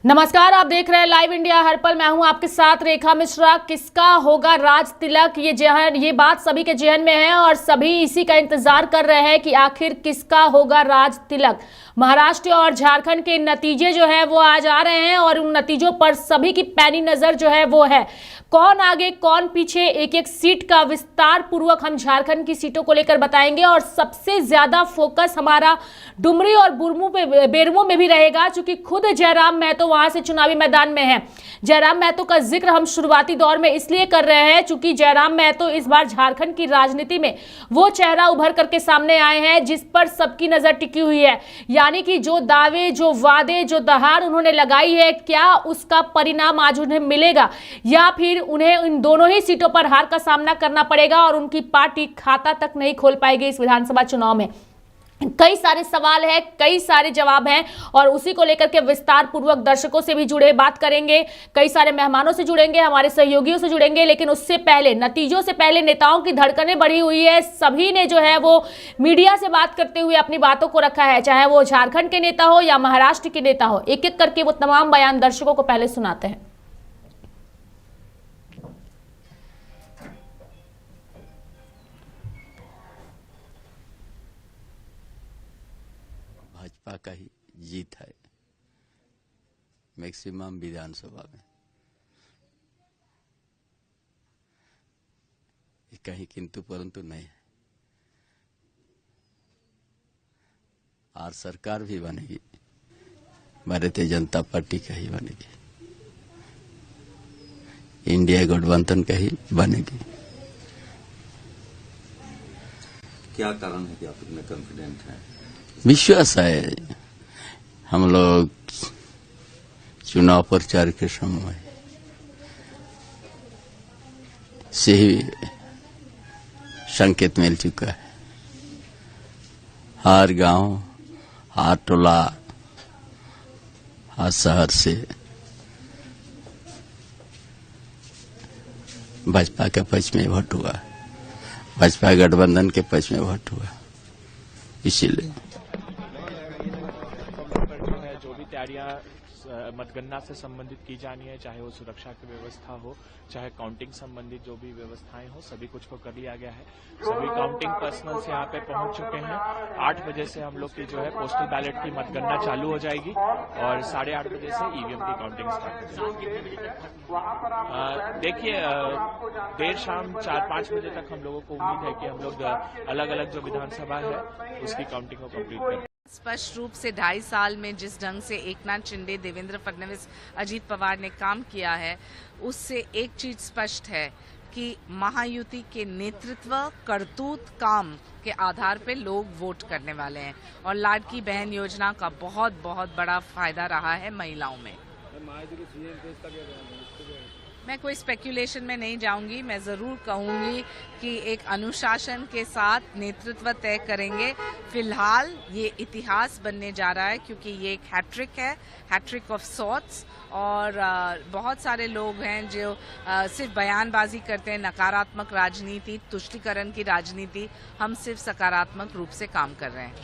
नमस्कार, आप देख रहे हैं लाइव इंडिया हर पल। मैं हूं आपके साथ रेखा मिश्रा। किसका होगा राज तिलक, ये बात सभी के जेहन में है और सभी इसी का इंतजार कर रहे हैं कि आखिर किसका होगा राज तिलक। महाराष्ट्र और झारखंड के नतीजे जो है वो आज आ रहे हैं और उन नतीजों पर सभी की पैनी नजर जो है वो है। कौन आगे कौन पीछे, एक एक सीट का विस्तार पूर्वक हम झारखंड की सीटों को लेकर बताएंगे और सबसे ज्यादा फोकस हमारा डुमरी और बेरमो में भी रहेगा, क्योंकि खुद जयराम महतो वहां से चुनावी मैदान में है। जयराम महतो का जिक्र हम शुरुआती दौर में इसलिए कर रहे हैं क्योंकि जयराम महतो इस बार झारखंड की राजनीति में वो चेहरा उभर करके सामने आए हैं जिस पर सबकी नजर टिकी हुई है। यानी कि जो दावे, जो वादे, जो दहाड़ उन्होंने लगाई है, क्या उसका परिणाम आज उन्हें मिलेगा या फिर उन्हें इन दोनों ही सीटों पर हार का सामना करना पड़ेगा और उनकी पार्टी खाता तक नहीं खोल पाएगी इस विधानसभा चुनाव में। कई सारे सवाल हैं, कई सारे जवाब हैं और उसी को लेकर के विस्तार पूर्वक दर्शकों से भी जुड़े बात करेंगे, कई सारे मेहमानों से जुड़ेंगे, हमारे सहयोगियों से जुड़ेंगे। लेकिन उससे पहले, नतीजों से पहले नेताओं की धड़कनें बढ़ी हुई है। सभी ने जो है वो मीडिया से बात करते हुए अपनी बातों को रखा है, चाहे वो झारखंड के नेता हो या महाराष्ट्र के नेता हो। एक एक करके वो तमाम बयान दर्शकों को पहले सुनाते हैं। भाजपा का ही जीत है मैक्सिमम विधानसभा में। कहीं किंतु परंतु नहीं है और सरकार भी बनेगी, भारतीय जनता पार्टी का ही बनेगी, इंडिया गठबंधन का ही बनेगी। क्या कारण है कि आप इतने कॉन्फिडेंट हैं? विश्वास है। हम लोग चुनाव प्रचार के समय से ही संकेत मिल चुका है। हर गांव, हर टोला, हर शहर से भाजपा के पक्ष में वोट हुआ, भाजपा गठबंधन के पक्ष में वोट हुआ। इसीलिए जो भी तैयारियां मतगणना से संबंधित की जानी है, चाहे वो सुरक्षा की व्यवस्था हो, चाहे काउंटिंग संबंधित जो भी व्यवस्थाएं हो, सभी कुछ को कर लिया गया है। सभी काउंटिंग पर्सनल्स यहाँ पे पहुंच चुके हैं। 8 बजे से हम लोग की जो है पोस्टल बैलेट की मतगणना चालू हो जाएगी और 8:30 बजे से ईवीएम की काउंटिंग स्टार्ट हो जाएगी। देखिए, देर शाम 4-5 बजे तक हम लोगों को उम्मीद है कि हम लोग अलग अलग जो विधानसभा है उसकी काउंटिंग को कंप्लीट करें। स्पष्ट रूप से 2.5 साल में जिस ढंग से एकनाथ शिंदे, देवेंद्र फडणवीस, अजीत पवार ने काम किया है, उससे एक चीज स्पष्ट है कि महायुति के नेतृत्व, करतूत, काम के आधार पे लोग वोट करने वाले हैं और लाडकी बहन योजना का बहुत बहुत बड़ा फायदा रहा है महिलाओं में। मैं कोई स्पेक्यूलेशन में नहीं जाऊंगी। मैं जरूर कहूंगी कि एक अनुशासन के साथ नेतृत्व तय करेंगे। फिलहाल ये इतिहास बनने जा रहा है क्योंकि ये एक हैट्रिक है, हैट्रिक ऑफ सॉर्ट्स। और बहुत सारे लोग हैं जो सिर्फ बयानबाजी करते हैं, नकारात्मक राजनीति, तुष्टीकरण की राजनीति। हम सिर्फ सकारात्मक रूप से काम कर रहे हैं।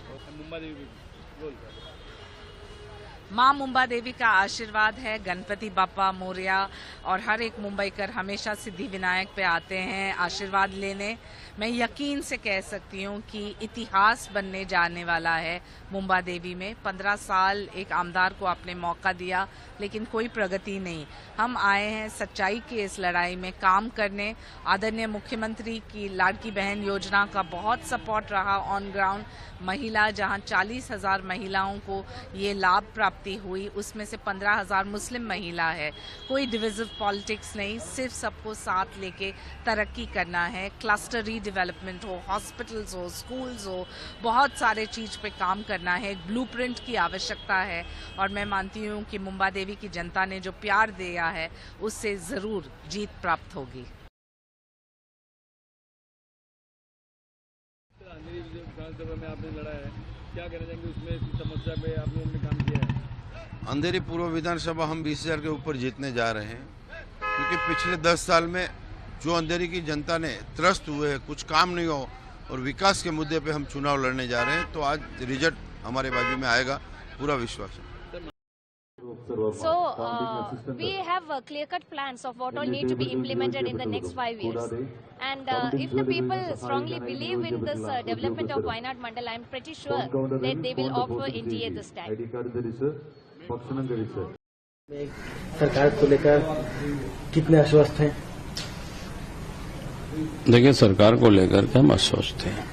माँ मुंबा देवी का आशीर्वाद है, गणपति बाप्पा मोरया, और हर एक मुंबईकर हमेशा सिद्धि विनायक पे आते हैं आशीर्वाद लेने। मैं यकीन से कह सकती हूँ कि इतिहास बनने जाने वाला है मुंबा देवी में। 15 साल एक आमदार को आपने मौका दिया लेकिन कोई प्रगति नहीं। हम आए हैं सच्चाई की इस लड़ाई में काम करने। आदरणीय मुख्यमंत्री की लाडकी बहन योजना का बहुत सपोर्ट रहा ऑन ग्राउंड। महिला, जहां 40,000 महिलाओं को ये लाभ प्राप्ति हुई, उसमें से 15,000 मुस्लिम महिला है। कोई डिविजिव पॉलिटिक्स नहीं, सिर्फ सबको साथ लेके तरक्की करना है। क्लस्टर रीडेवलपमेंट हो, हॉस्पिटल्स हो, स्कूल्स हो, बहुत सारे चीज पे काम करना है। ब्लूप्रिंट की आवश्यकता है और मैं मानती हूँ कि मुंबा देवी की जनता ने जो प्यार दिया है उससे जरूर जीत प्राप्त होगी। विधानसभा में आपने लड़ा है, क्या कहना चाहेंगे उसमें, समस्या पे आप लोगों ने काम किया है? अंधेरी पूर्व विधानसभा हम 20,000 के ऊपर जीतने जा रहे हैं क्योंकि पिछले 10 साल में जो अंधेरी की जनता ने त्रस्त हुए हैं, कुछ काम नहीं हो और विकास के मुद्दे पे हम चुनाव लड़ने जा रहे हैं। तो आज रिजल्ट हमारे बाजू में आएगा, पूरा विश्वास है। So we have clear-cut plans of what all need to be implemented in the next 5 years. And if the people strongly believe in this development of Wayanad Mandal, I am pretty sure that they will opt for NDA this time. सरकार को लेकर कितने आश्वस्त हैं? देखिए, सरकार को लेकर के हम आश्वस्त हैं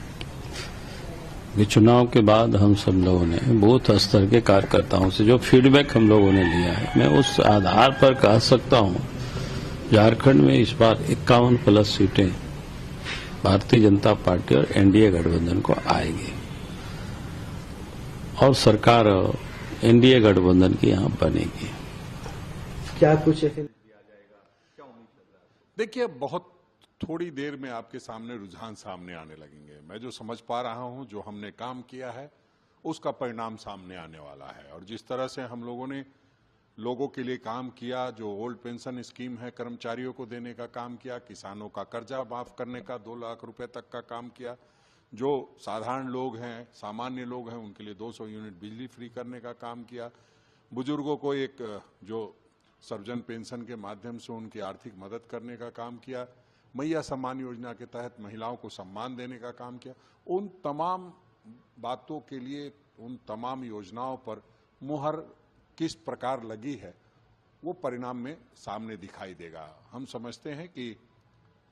कि चुनाव के बाद हम सब लोगों ने बूथ स्तर के कार्यकर्ताओं से जो फीडबैक हम लोगों ने लिया है, मैं उस आधार पर कह सकता हूं झारखंड में इस बार 51+ सीटें भारतीय जनता पार्टी और एनडीए गठबंधन को आएगी और सरकार एनडीए गठबंधन की यहां बनेगी। क्या कुछ ऐसे देखिए, बहुत थोड़ी देर में आपके सामने रुझान सामने आने लगेंगे। मैं जो समझ पा रहा हूं, जो हमने काम किया है उसका परिणाम सामने आने वाला है। और जिस तरह से हम लोगों ने लोगों के लिए काम किया, जो ओल्ड पेंशन स्कीम है कर्मचारियों को देने का काम किया, किसानों का कर्जा माफ करने का 2 लाख रुपए तक का काम किया, जो साधारण लोग हैं, सामान्य लोग हैं, उनके लिए 200 यूनिट बिजली फ्री करने का काम किया, बुजुर्गों को एक जो सर्वजन पेंशन के माध्यम से उनकी आर्थिक मदद करने का काम किया, मैया सम्मान योजना के तहत महिलाओं को सम्मान देने का काम किया। उन तमाम बातों के लिए, उन तमाम योजनाओं पर मुहर किस प्रकार लगी है वो परिणाम में सामने दिखाई देगा। हम समझते हैं कि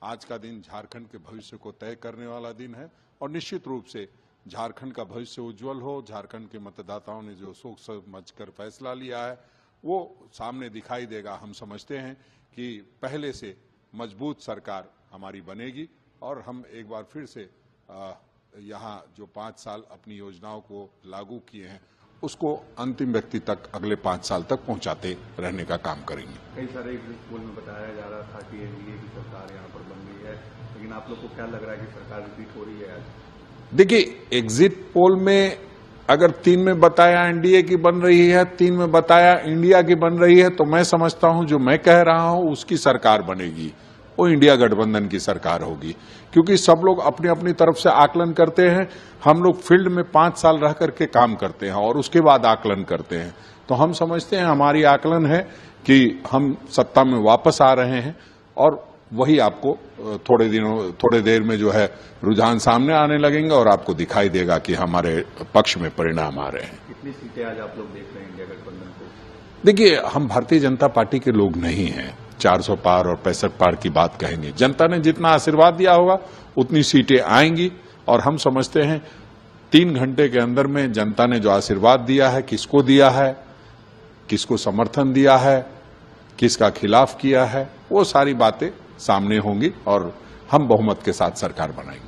आज का दिन झारखंड के भविष्य को तय करने वाला दिन है और निश्चित रूप से झारखंड का भविष्य उज्जवल हो। झारखंड के मतदाताओं ने जो सोच समझकर फैसला लिया है वो सामने दिखाई देगा। हम समझते हैं कि पहले से मजबूत सरकार हमारी बनेगी और हम एक बार फिर से यहाँ जो 5 साल अपनी योजनाओं को लागू किए हैं उसको अंतिम व्यक्ति तक अगले 5 साल तक पहुंचाते रहने का काम करेंगे। कई सारे एग्जिट पोल में बताया जा रहा था कि एनडीए की सरकार यहाँ पर बन गई है, लेकिन आप लोग को क्या लग रहा है कि सरकार रिपीट हो रही है आज? देखिए, एग्जिट पोल में अगर 3 में बताया एनडीए की बन रही है, 3 में बताया इंडिया की बन रही है, तो मैं समझता हूं जो मैं कह रहा हूं उसकी सरकार बनेगी, वो इंडिया गठबंधन की सरकार होगी। क्योंकि सब लोग अपनी अपनी तरफ से आकलन करते हैं। हम लोग फील्ड में 5 साल रह करके काम करते हैं और उसके बाद आकलन करते हैं। तो हम समझते हैं, हमारी आकलन है कि हम सत्ता में वापस आ रहे हैं और वही आपको थोड़े देर में जो है रुझान सामने आने लगेंगे और आपको दिखाई देगा कि हमारे पक्ष में परिणाम आ रहे हैं। कितनी सीटें आज आप लोग देख रहे हैं इंडिया गठबंधन को? देखिए, हम भारतीय जनता पार्टी के लोग नहीं हैं 400 पार और 65 पार की बात कहेंगे। जनता ने जितना आशीर्वाद दिया होगा उतनी सीटें आएंगी और हम समझते हैं 3 घंटे के अंदर में जनता ने जो आशीर्वाद दिया है, किसको दिया है, किसको समर्थन दिया है, किसका खिलाफ किया है, वो सारी बातें सामने होंगी और हम बहुमत के साथ सरकार बनाएंगे।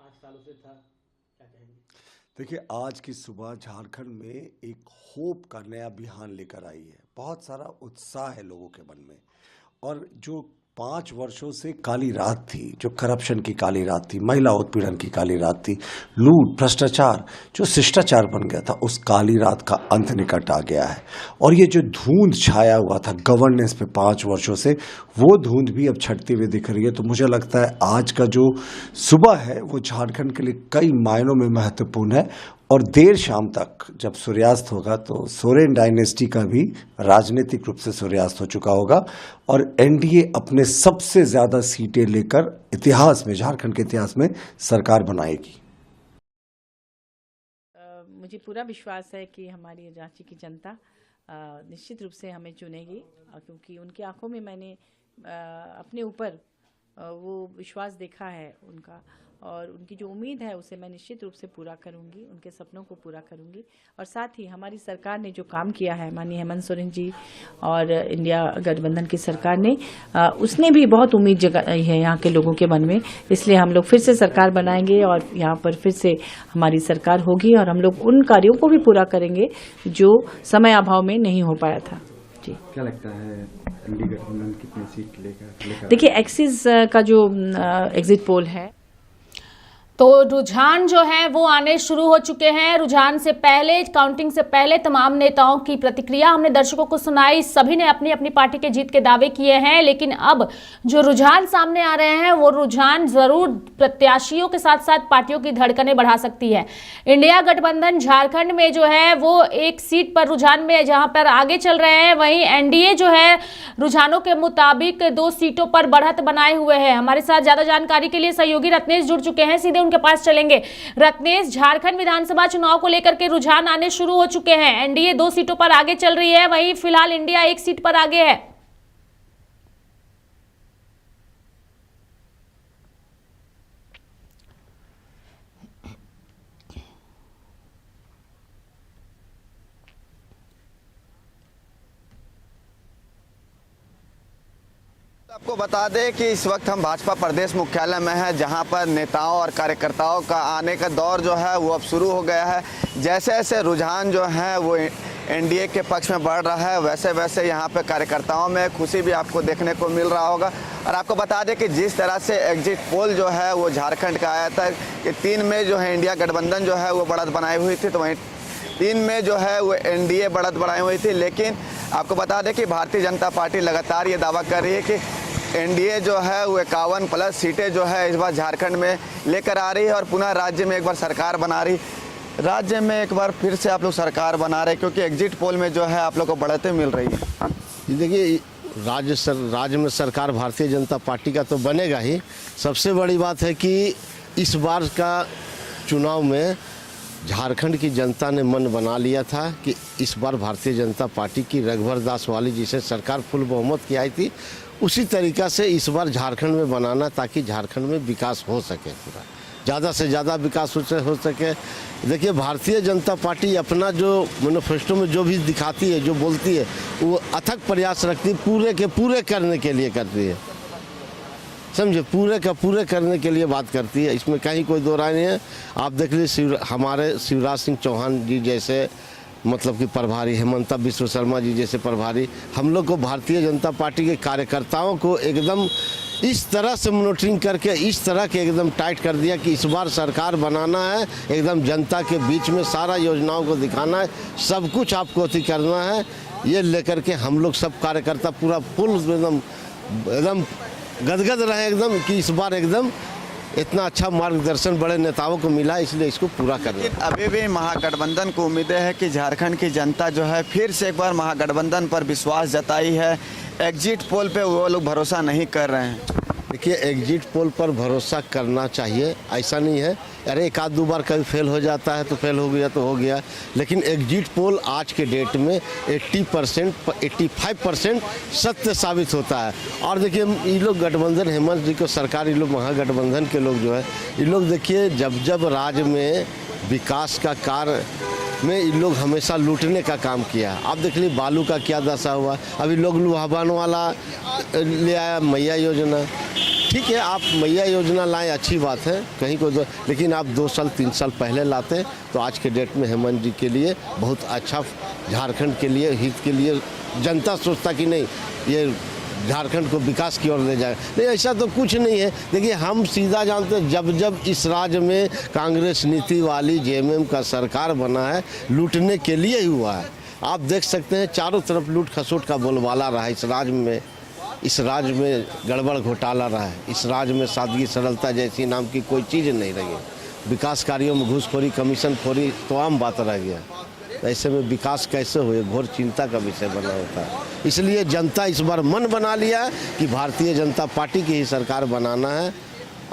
5 सालों से था, क्या कहेंगे? देखिए, आज की सुबह झारखंड में एक होप का नया अभियान लेकर आई है। बहुत सारा उत्साह है लोगों के मन में और जो 5 वर्षों से काली रात थी, जो करप्शन की काली रात थी, महिला उत्पीड़न की काली रात थी, लूट भ्रष्टाचार जो शिष्टाचार बन गया था, उस काली रात का अंत निकट आ गया है। और ये जो धुंध छाया हुआ था गवर्नेंस पे 5 वर्षों से, वो धुंध भी अब छटती हुई दिख रही है। तो मुझे लगता है आज का जो सुबह है वो झारखंड के लिए कई मायनों में महत्वपूर्ण है और देर शाम तक जब सूर्यास्त होगा तो सोरेन डायनेस्टी का भी राजनीतिक रूप से सूर्यास्त हो चुका होगा और एनडीए अपने सबसे ज्यादा सीटें लेकर इतिहास में, झारखंड के इतिहास में सरकार बनाएगी। मुझे पूरा विश्वास है कि हमारी रांची की जनता निश्चित रूप से हमें चुनेगी क्योंकि उनकी आंखों में मैंने अपने ऊपर वो विश्वास देखा है उनका और उनकी जो उम्मीद है उसे मैं निश्चित रूप से पूरा करूंगी, उनके सपनों को पूरा करूंगी। और साथ ही हमारी सरकार ने जो काम किया है, माननीय हेमंत सोरेन जी और इंडिया गठबंधन की सरकार ने, उसने भी बहुत उम्मीद जगाई है यहाँ के लोगों के मन में। इसलिए हम लोग फिर से सरकार बनाएंगे और यहाँ पर फिर से हमारी सरकार होगी और हम लोग उन कार्यों को भी पूरा करेंगे जो समय अभाव में नहीं हो पाया था। जी, क्या लगता है इंडिया गठबंधन कितनी सीट लेकर? देखिए, एक्सिस का जो एग्जिट पोल है, तो रुझान जो है वो आने शुरू हो चुके हैं। रुझान से पहले, काउंटिंग से पहले तमाम नेताओं की प्रतिक्रिया हमने दर्शकों को सुनाई। सभी ने अपनी अपनी पार्टी के जीत के दावे किए हैं, लेकिन अब जो रुझान सामने आ रहे हैं वो रुझान जरूर प्रत्याशियों के साथ साथ पार्टियों की धड़कनें बढ़ा सकती है। इंडिया गठबंधन झारखंड में जो है वो एक सीट पर रुझान में जहां पर आगे चल रहे हैं, वहीं एनडीए जो है रुझानों के मुताबिक 2 सीटों पर बढ़त बनाए हुए है। हमारे साथ ज्यादा जानकारी के लिए सहयोगी रत्नेश जुड़ चुके हैं, सीधे उनके पास चलेंगे। रत्नेश, झारखंड विधानसभा चुनाव को लेकर के रुझान आने शुरू हो चुके हैं। एनडीए 2 सीटों पर आगे चल रही है, वहीं फिलहाल इंडिया 1 सीट पर आगे है। आपको बता दें कि इस वक्त हम भाजपा प्रदेश मुख्यालय में हैं, जहां पर नेताओं और कार्यकर्ताओं का आने का दौर जो है वो अब शुरू हो गया है। जैसे जैसे रुझान जो है वो एनडीए के पक्ष में बढ़ रहा है, वैसे वैसे यहां पर कार्यकर्ताओं में खुशी भी आपको देखने को मिल रहा होगा। और आपको बता दें कि जिस तरह से एग्जिट पोल जो है वो झारखंड का आया था कि 3 में जो है इंडिया गठबंधन जो है वो बढ़त बनाई हुई थी, तो वहीं 3 में जो है वो एनडीए बढ़त बनाई हुई थी। लेकिन आपको बता दें कि भारतीय जनता पार्टी लगातार ये दावा कर रही है कि एनडीए जो है वो 51+ सीटें जो है इस बार झारखंड में लेकर आ रही है और पुनः राज्य में एक बार सरकार बना रही। राज्य में एक बार फिर से आप लोग सरकार बना रहे, क्योंकि एग्जिट पोल में जो है आप लोग को बढ़तें मिल रही है। देखिए, राज्य में सरकार भारतीय जनता पार्टी का तो बनेगा ही। सबसे बड़ी बात है कि इस बार का चुनाव में झारखंड की जनता ने मन बना लिया था कि इस बार भारतीय जनता पार्टी की रघुवर दास वाली जिसे सरकार फुल बहुमत की आई थी, उसी तरीक़ा से इस बार झारखंड में बनाना, ताकि झारखंड में विकास हो सके, पूरा ज़्यादा से ज़्यादा विकास हो सके। देखिए, भारतीय जनता पार्टी अपना जो मैनिफेस्टो में जो भी दिखाती है, जो बोलती है, वो अथक प्रयास रखती है, पूरे के पूरे करने के लिए करती है। समझे, पूरे का पूरे करने के लिए बात करती है, इसमें कहीं कोई दो राय नहीं है। आप देख लीजिए, हमारे शिवराज सिंह चौहान जी जैसे मतलब कि प्रभारी, हेमंता बिश्व शर्मा जी जैसे प्रभारी, हम लोग को भारतीय जनता पार्टी के कार्यकर्ताओं को एकदम इस तरह से मॉनिटरिंग करके इस तरह के एकदम टाइट कर दिया कि इस बार सरकार बनाना है, एकदम जनता के बीच में सारा योजनाओं को दिखाना है, सब कुछ आपको अति करना है। ये लेकर के हम लोग सब कार्यकर्ता पूरा फुल एकदम गदगद रहे एकदम कि इस बार एकदम इतना अच्छा मार्गदर्शन बड़े नेताओं को मिला, इसलिए इसको पूरा करना है। अभी भी महागठबंधन को उम्मीदें है कि झारखंड की जनता जो है फिर से एक बार महागठबंधन पर विश्वास जताई है। एग्जिट पोल पे वो लोग भरोसा नहीं कर रहे हैं। देखिए, एग्जिट पोल पर भरोसा करना चाहिए, ऐसा नहीं है अरे 1-2 बार कभी फेल हो जाता है तो फेल हो गया तो हो गया, लेकिन एग्जिट पोल आज के डेट में 80% 85% सत्य साबित होता है। और देखिए, ये लोग गठबंधन, हेमंत जी को सरकार, ये लोग महागठबंधन के लोग जो है, ये लोग देखिए जब राज्य में विकास का कार्य में इन लोग हमेशा लूटने का काम किया। आप देख लीजिए बालू का क्या दशा हुआ, अभी लोग लुहाबान वाला ले आया, मैया योजना। ठीक है, आप मैया योजना लाएं, अच्छी बात है, कहीं को लेकिन आप 2 साल 3 साल पहले लाते तो आज के डेट में हेमंत जी के लिए बहुत अच्छा, झारखंड के लिए, हित के लिए जनता सोचता कि नहीं ये झारखंड को विकास की ओर ले जाए। नहीं, ऐसा तो कुछ नहीं है। देखिए, हम सीधा जानते हैं जब इस राज्य में कांग्रेस नीति वाली जेएमएम का सरकार बना है, लूटने के लिए ही हुआ है। आप देख सकते हैं चारों तरफ लूट खसोट का बोलबाला रहा है। इस राज्य में गड़बड़ घोटाला रहा है। इस राज्य में सादगी सरलता जैसी नाम की कोई चीज़ नहीं रही। विकास कार्यों में घूसखोरी, कमीशन खोरी तो आम बात रह गया। ऐसे में विकास कैसे हुए, घोर चिंता का विषय बना होता है। इसलिए जनता इस बार मन बना लिया है कि भारतीय जनता पार्टी की ही सरकार बनाना है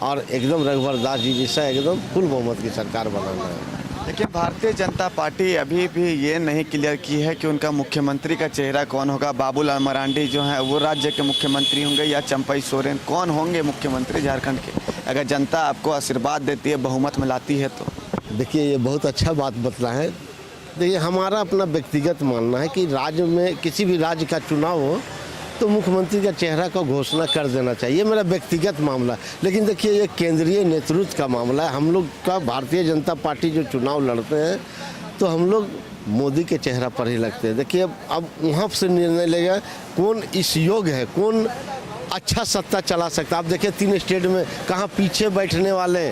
और एकदम रघुवर दास जी जैसा एकदम फुल बहुमत की सरकार बनाना है। देखिए, भारतीय जनता पार्टी अभी भी ये नहीं क्लियर की है कि उनका मुख्यमंत्री का चेहरा कौन होगा। बाबूलाल मरांडी जो है वो राज्य के मुख्यमंत्री होंगे या चंपई सोरेन, कौन होंगे मुख्यमंत्री झारखंड के, अगर जनता आपको आशीर्वाद देती है, बहुमत में लाती है तो? देखिए, ये बहुत अच्छा बात बतला है। देखिए, हमारा अपना व्यक्तिगत मानना है कि राज्य में किसी भी राज्य का चुनाव हो तो मुख्यमंत्री का चेहरा का घोषणा कर देना चाहिए, मेरा व्यक्तिगत मामला। लेकिन देखिए, ये केंद्रीय नेतृत्व का मामला है। हम लोग का भारतीय जनता पार्टी जो चुनाव लड़ते हैं तो हम लोग मोदी के चेहरा पर ही लगते हैं। देखिए, अब वहाँ से निर्णय लेगा कौन इस योग्य है, कौन अच्छा सत्ता चला सकता है। आप देखिए 3 स्टेट में कहाँ पीछे बैठने वाले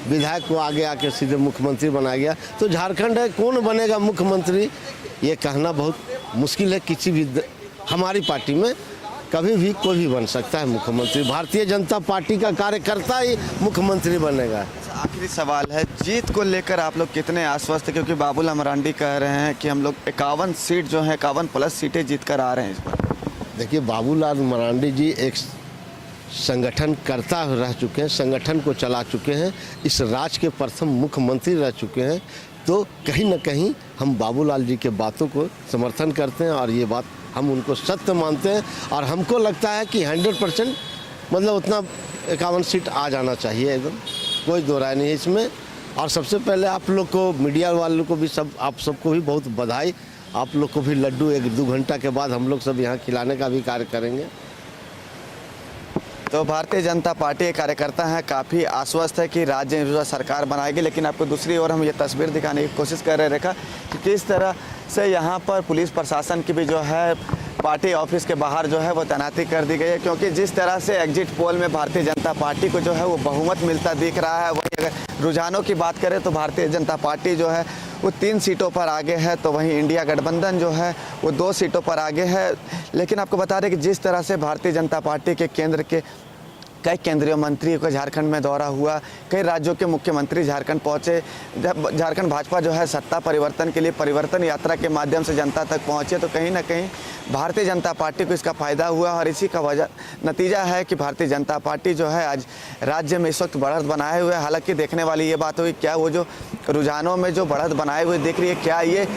विधायक को आगे आके सीधे मुख्यमंत्री बना गया। तो झारखंड है, कौन बनेगा मुख्यमंत्री ये कहना बहुत मुश्किल है। किसी भी हमारी पार्टी में कभी भी कोई भी बन सकता है मुख्यमंत्री। भारतीय जनता पार्टी का कार्यकर्ता ही मुख्यमंत्री बनेगा। आखिरी सवाल है, जीत को लेकर आप लोग कितने आश्वस्त हैं? क्योंकि बाबूलाल मरांडी कह रहे हैं कि हम लोग 51 सीट जो है 51+ सीटें जीत कर आ रहे हैं इस बार। देखिए, बाबूलाल मरांडी जी एक संगठन करता रह चुके हैं, संगठन को चला चुके हैं, इस राज्य के प्रथम मुख्यमंत्री रह चुके हैं। तो कहीं न कहीं हम बाबूलाल जी के बातों को समर्थन करते हैं और ये बात हम उनको सत्य मानते हैं। और हमको लगता है कि 100% मतलब उतना 51 सीट आ जाना चाहिए, एकदम कोई दो राय नहीं है इसमें। और सबसे पहले आप लोग को, मीडिया वालों को भी, आप सबको भी बहुत बधाई। आप लोग को भी लड्डू 1-2 घंटा के बाद हम लोग सब यहाँ खिलाने का भी कार्य करेंगे। तो भारतीय जनता पार्टी के कार्यकर्ता हैं, काफ़ी आश्वस्त है कि राज्य में सरकार बनाएगी। लेकिन आपको दूसरी ओर हम ये तस्वीर दिखाने की कोशिश कर रहे रेखा कि किस तरह से यहाँ पर पुलिस प्रशासन की भी जो है पार्टी ऑफिस के बाहर जो है वो तैनाती कर दी गई है। क्योंकि जिस तरह से एग्जिट पोल में भारतीय जनता पार्टी को जो है वो बहुमत मिलता दिख रहा है, वहीं अगर रुझानों की बात करें तो भारतीय जनता पार्टी जो है वो 3 सीटों पर आगे है, तो वहीं इंडिया गठबंधन जो है वो 2 सीटों पर आगे है। लेकिन आपको बता दें कि जिस तरह से भारतीय जनता पार्टी के केंद्र के कई केंद्रीय मंत्री का झारखंड में दौरा हुआ, कई राज्यों के मुख्यमंत्री झारखंड पहुंचे, झारखंड भाजपा जो है सत्ता परिवर्तन के लिए परिवर्तन यात्रा के माध्यम से जनता तक पहुंचे, तो कहीं ना कहीं भारतीय जनता पार्टी को इसका फ़ायदा हुआ। और इसी का नतीजा है कि भारतीय जनता पार्टी जो है आज राज्य में इस वक्त बढ़त बनाए हुए। हालांकि देखने वाली ये बात हुई, क्या वो जो रुझानों में जो बढ़त बनाए हुए दिख रही है, क्या ये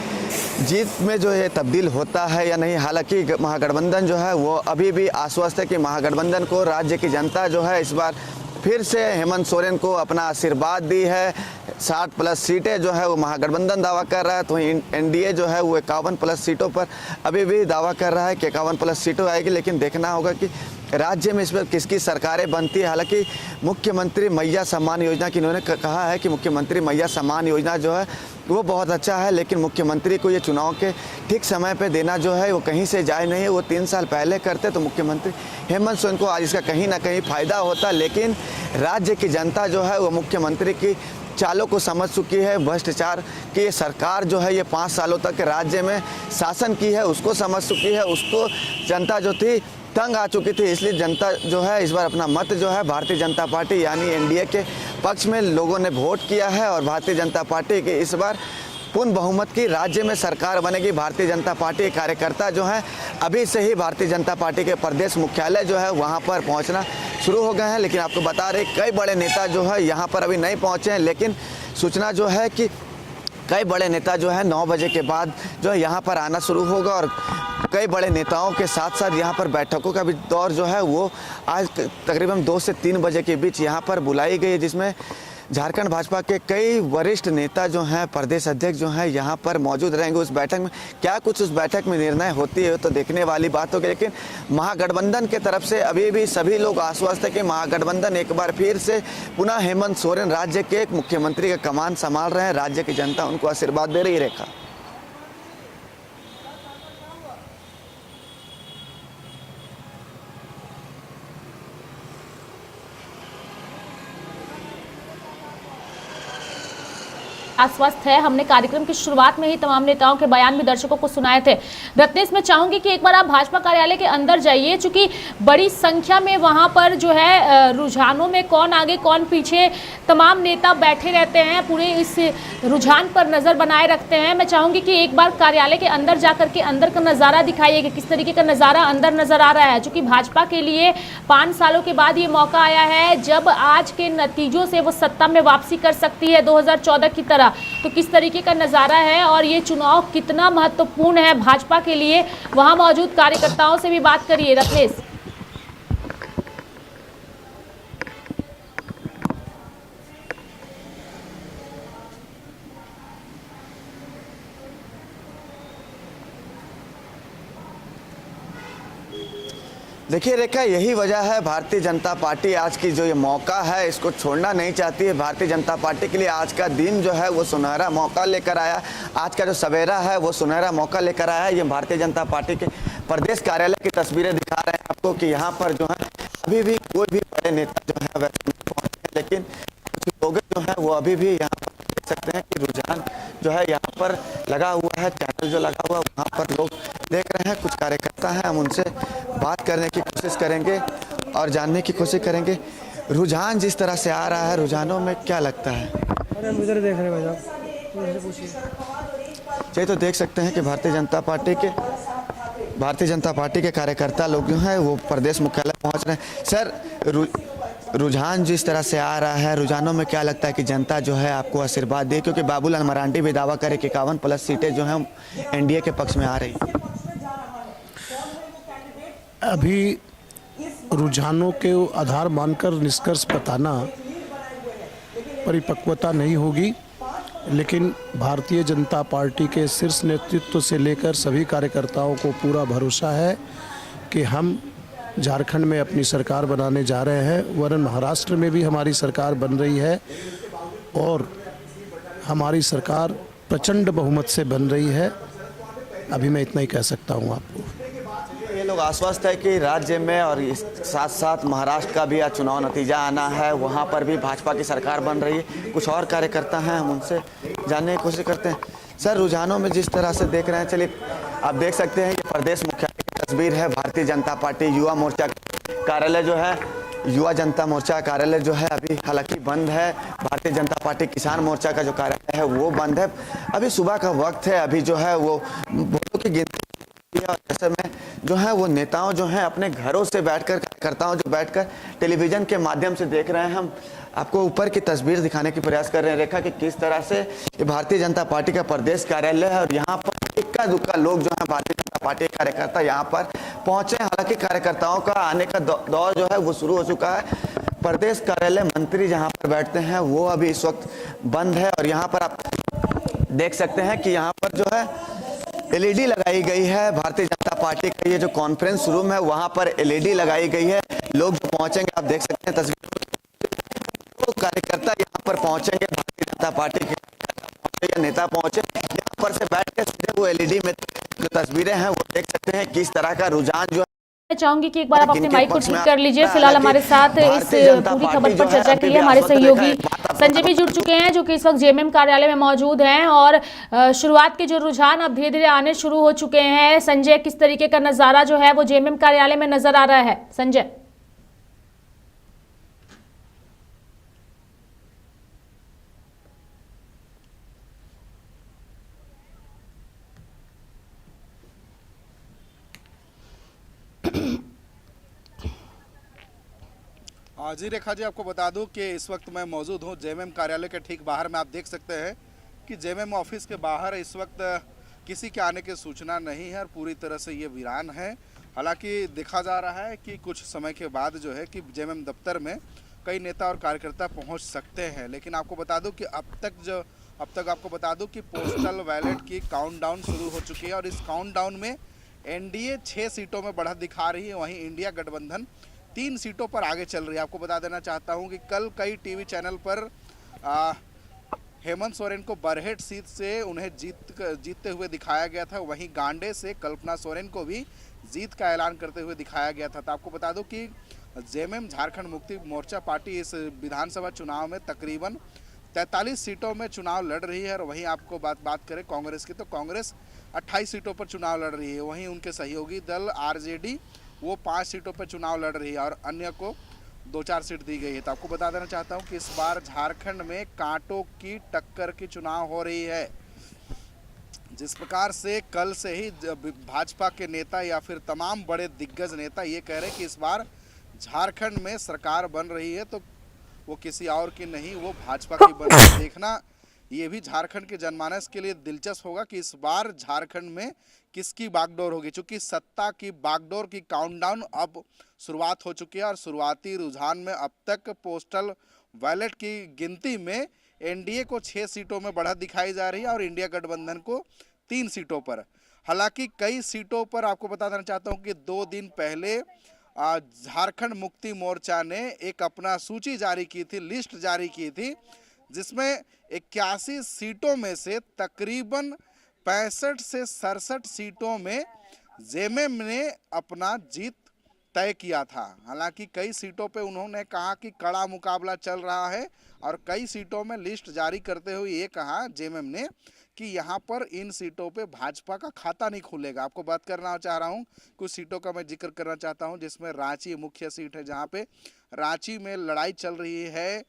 जीत में जो है तब्दील होता है या नहीं। हालांकि महागठबंधन जो है वो अभी भी आश्वस्त है कि महागठबंधन को राज्य की जनता जो है इस बार फिर से हेमंत सोरेन को अपना आशीर्वाद दी है। 60+ सीटें जो है वो महागठबंधन दावा कर रहा है, तो एनडीए जो है वो 51+ सीटों पर अभी भी दावा कर रहा है कि 51+ सीटों आएगी। लेकिन देखना होगा कि राज्य में इस पर किसकी सरकारें बनती है। हालांकि मुख्यमंत्री मैया सम्मान योजना की इन्होंने कहा है कि मुख्यमंत्री मैया सम्मान योजना जो है वो बहुत अच्छा है, लेकिन मुख्यमंत्री को ये चुनाव के ठीक समय पे देना जो है वो कहीं से जाए नहीं है। वो 3 साल पहले करते तो मुख्यमंत्री हेमंत सोरेन को आज इसका कहीं ना कहीं फ़ायदा होता। लेकिन राज्य की जनता जो है वो मुख्यमंत्री की चालों को समझ चुकी है। भ्रष्टाचार की सरकार जो है ये 5 सालों तक राज्य में शासन की है, उसको समझ चुकी है, उसको जनता जो थी तंग आ चुकी थी। इसलिए जनता जो है इस बार अपना मत जो है भारतीय जनता पार्टी यानी एनडीए के पक्ष में लोगों ने वोट किया है। और भारतीय जनता पार्टी की इस बार पूर्ण बहुमत की राज्य में सरकार बनेगी। भारतीय जनता पार्टी के कार्यकर्ता जो हैं अभी से ही भारतीय जनता पार्टी के प्रदेश मुख्यालय जो है वहाँ पर पहुँचना शुरू हो गए हैं। लेकिन आपको बता रहे कई बड़े नेता जो है यहाँ पर अभी नहीं पहुँचे हैं, लेकिन सूचना जो है कि कई बड़े नेता जो है 9 बजे के बाद जो है यहाँ पर आना शुरू होगा। और कई बड़े नेताओं के साथ साथ यहाँ पर बैठकों का भी दौर जो है वो आज तकरीबन 2 से 3 बजे के बीच यहाँ पर बुलाई गई है, जिसमें झारखंड भाजपा के कई वरिष्ठ नेता जो हैं, प्रदेश अध्यक्ष जो हैं यहाँ पर मौजूद रहेंगे। उस बैठक में क्या कुछ उस बैठक में निर्णय होती है तो देखने वाली बात होगी। लेकिन महागठबंधन के तरफ से अभी भी सभी लोग आश्वस्त है कि महागठबंधन एक बार फिर से पुनः हेमंत सोरेन राज्य के एक मुख्यमंत्री का कमान संभाल रहे हैं। राज्य की जनता उनको आशीर्वाद दे रही। रेखा, आश्वस्त है। हमने कार्यक्रम की शुरुआत में ही तमाम नेताओं के बयान भी दर्शकों को सुनाए थे। रत्नेश, मैं चाहूंगी कि एक बार आप भाजपा कार्यालय के अंदर जाइए, चूंकि बड़ी संख्या में वहां पर जो है रुझानों में कौन आगे कौन पीछे तमाम नेता बैठे रहते हैं, पूरे इस रुझान पर नजर बनाए रखते हैं। मैं चाहूंगी कि एक बार कार्यालय के अंदर जाकर के अंदर का नज़ारा दिखाइए कि किस तरीके का नज़ारा अंदर नजर आ रहा है। चूंकि भाजपा के लिए 5 सालों के बाद ये मौका आया है जब आज के नतीजों से वो सत्ता में वापसी कर सकती है 2014 की तरह। तो किस तरीके का नज़ारा है और ये चुनाव कितना महत्वपूर्ण है भाजपा के लिए, वहां मौजूद कार्यकर्ताओं से भी बात करिए। रत्नेश, देखिए रेखा, यही वजह है भारतीय जनता पार्टी आज की जो ये मौका है इसको छोड़ना नहीं चाहती है। भारतीय जनता पार्टी के लिए आज का दिन जो है वो सुनहरा मौका लेकर आया, आज का जो सवेरा है वो सुनहरा मौका लेकर आया है। ये भारतीय जनता पार्टी के प्रदेश कार्यालय की तस्वीरें दिखा रहे हैं आपको कि यहाँ पर जो है अभी भी कोई भी बड़े नेता जो है वैसे नहीं पहुँचे हैं, लेकिन बाकी लोग जो हैं वो अभी भी यहाँ पर देख सकते हैं कि रुझान जो है यहाँ पर लगा हुआ है, चैनल जो लगा हुआ है वहाँ पर लोग देख रहे हैं। कुछ कार्यकर्ता हैं, हम उनसे बात करने की कोशिश करेंगे और जानने की कोशिश करेंगे रुझान जिस तरह से आ रहा है, रुझानों में क्या लगता है। उधर देख रहे हैं चलिए तो देख सकते हैं कि भारतीय जनता पार्टी के कार्यकर्ता लोग जो हैं वो प्रदेश मुख्यालय पहुंच रहे हैं। सर, रुझान जिस तरह से आ रहा है, रुझानों में क्या लगता है कि जनता जो है आपको आशीर्वाद दे, क्योंकि बाबूलाल मरांडी भी दावा करे कि 51+ सीटें जो हैं एनडीए के पक्ष में आ रही। अभी रुझानों के आधार मानकर निष्कर्ष बताना परिपक्वता नहीं होगी, लेकिन भारतीय जनता पार्टी के शीर्ष नेतृत्व से लेकर सभी कार्यकर्ताओं को पूरा भरोसा है कि हम झारखंड में अपनी सरकार बनाने जा रहे हैं। वरन महाराष्ट्र में भी हमारी सरकार बन रही है और हमारी सरकार प्रचंड बहुमत से बन रही है। अभी मैं इतना ही कह सकता हूं आपको। ये लोग आश्वस्त है कि राज्य में और साथ साथ महाराष्ट्र का भी चुनाव नतीजा आना है, वहाँ पर भी भाजपा की सरकार बन रही है। कुछ और कार्यकर्ता हैं, हम उनसे जानने की कोशिश करते हैं। सर, रुझानों में जिस तरह से देख रहे हैं, चलिए आप देख सकते हैं ये प्रदेश मुख्यालय की तस्वीर है। भारतीय जनता पार्टी युवा मोर्चा कार्यालय जो है, युवा जनता मोर्चा कार्यालय जो है अभी हालांकि बंद है। भारतीय जनता पार्टी किसान मोर्चा का जो कार्यालय है वो बंद है। अभी सुबह का वक्त है, अभी जो है वो वोटों की गिनती और ऐसे में जो है वो नेताओं जो हैं अपने घरों से बैठकर, कार्यकर्ताओं जो बैठकर टेलीविजन के माध्यम से देख रहे हैं। हम आपको ऊपर की तस्वीर दिखाने की प्रयास कर रहे हैं रेखा कि किस तरह से ये भारतीय जनता पार्टी का प्रदेश कार्यालय है और यहाँ पर इक्का दुक्का लोग जो है भारतीय जनता पार्टी के कार्यकर्ता यहाँ पर पहुंचे। हालांकि कार्यकर्ताओं का आने का दौर जो है वो शुरू हो चुका है। प्रदेश कार्यालय मंत्री जहाँ पर बैठते हैं वो अभी इस वक्त बंद है और यहाँ पर आप देख सकते हैं कि यहाँ पर जो है एलईडी लगाई गई है। भारतीय जनता पार्टी का ये जो कॉन्फ्रेंस रूम है वहां पर एलईडी लगाई गई है। लोग जो पहुंचेंगे, आप देख सकते हैं तस्वीर, तो कार्यकर्ता यहाँ पर पहुंचेंगे, भारतीय जनता पार्टी के या नेता पहुंचे, यहाँ पर से बैठ के सीधे वो एलईडी में जो तस्वीरें हैं वो देख सकते हैं किस तरह का रुझान जो मैं चाहूंगी कि एक बार आप अपने माइक को ठीक कर लीजिए। फिलहाल हमारे साथ इस पूरी खबर पर चर्चा के लिए हमारे सहयोगी संजय भी जुड़ चुके हैं, जो कि इस वक्त जेएमएम कार्यालय में मौजूद हैं और शुरुआत के जो रुझान अब धीरे धीरे आने शुरू हो चुके हैं। संजय, किस तरीके का नजारा जो है वो जेएमएम कार्यालय में नजर आ रहा है? संजय। जी रेखा जी, आपको बता दूं कि इस वक्त मैं मौजूद हूं जेएमएम कार्यालय के ठीक बाहर में। आप देख सकते हैं कि जेएमएम ऑफिस के बाहर इस वक्त किसी के आने की सूचना नहीं है और पूरी तरह से ये वीरान है। हालांकि देखा जा रहा है कि कुछ समय के बाद जो है कि जेएमएम दफ्तर में कई नेता और कार्यकर्ता पहुंच सकते हैं। लेकिन आपको बता दूं कि अब तक आपको बता दूं कि पोस्टल बैलेट की काउंटडाउन शुरू हो चुकी है और इस काउंटडाउन में एनडीए 6 सीटों में बढ़त दिखा रही है, वहीं इंडिया गठबंधन 3 सीटों पर आगे चल रही है। आपको बता देना चाहता हूं कि कल कई टीवी चैनल पर हेमंत सोरेन को बरहेट सीट से उन्हें जीतते हुए दिखाया गया था, वहीं गांडे से कल्पना सोरेन को भी जीत का ऐलान करते हुए दिखाया गया था। तो आपको बता दूं कि जेएमएम झारखंड मुक्ति मोर्चा पार्टी इस विधानसभा चुनाव में तकरीबन 43 सीटों में चुनाव लड़ रही है और वहीं आपको बात करें कांग्रेस की, तो कांग्रेस 28 सीटों पर चुनाव लड़ रही है। वहीं उनके सहयोगी दल आरजेडी वो 5 सीटों पर चुनाव लड़ रही है और अन्य को 2-4 सीट दी गई है। तो आपको बता देना चाहता हूं कि इस बार झारखंड में कांटों की टक्कर की चुनाव हो रही है। जिस प्रकार से कल से ही भाजपा के नेता या फिर तमाम बड़े दिग्गज नेता ये कह रहे हैं कि इस बार झारखंड में सरकार बन रही है तो वो किसी और की नहीं, वो भाजपा की बन रही है। देखना ये भी झारखंड के जनमानस के लिए दिलचस्प होगा कि इस बार झारखंड में किसकी बागडोर होगी, क्योंकि सत्ता की बागडोर की काउंटडाउन अब शुरुआत हो चुकी है और शुरुआती रुझान में अब तक पोस्टल बैलेट की गिनती में एनडीए को 6 सीटों में बढ़त दिखाई जा रही है और इंडिया गठबंधन को 3 सीटों पर। हालांकि कई सीटों पर आपको बता देना चाहता हूं कि 2 दिन पहले झारखंड मुक्ति मोर्चा ने एक अपना सूची जारी की थी, लिस्ट जारी की थी, जिसमें 81 सीटों में से तकरीबन 65 से 67 सीटों में जेएमएम ने अपना जीत तय किया था। हालांकि कई सीटों पे उन्होंने कहा कि कड़ा मुकाबला चल रहा है और कई सीटों में लिस्ट जारी करते हुए ये कहा जेएमएम ने कि यहाँ पर इन सीटों पे भाजपा का खाता नहीं खुलेगा। आपको बात करना चाह रहा हूँ, कुछ सीटों का मैं जिक्र करना चाहता हूँ, जिसमें रांची मुख्य सीट है, जहाँ पे रांची में लड़ाई चल रही है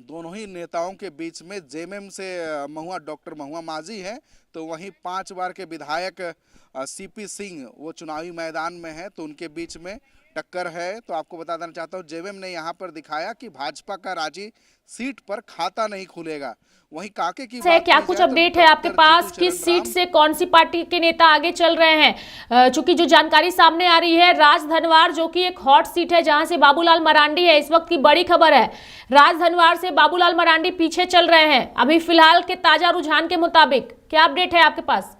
दोनों ही नेताओं के बीच में। जेएमएम से डॉक्टर महुआ माझी है, तो वहीं 5 बार के विधायक सीपी सिंह वो चुनावी मैदान में है, तो उनके बीच में टक्कर है। तो आपको बता देना चाहता हूँ जेएमएम ने यहाँ पर दिखाया कि भाजपा का रांची सीट पर खाता नहीं खुलेगा। वहीं कांके की बात क्या कुछ अपडेट है आपके पास, किस सीट से कौन सी पार्टी के नेता आगे चल रहे हैं? चूंकि जो जानकारी सामने आ रही है, राजधनवार जो कि एक हॉट सीट है जहां से बाबूलाल मरांडी है, इस वक्त की बड़ी खबर है, राजधनवार से बाबूलाल मरांडी पीछे चल रहे हैं अभी फिलहाल के ताजा रुझान के मुताबिक। क्या अपडेट है आपके पास?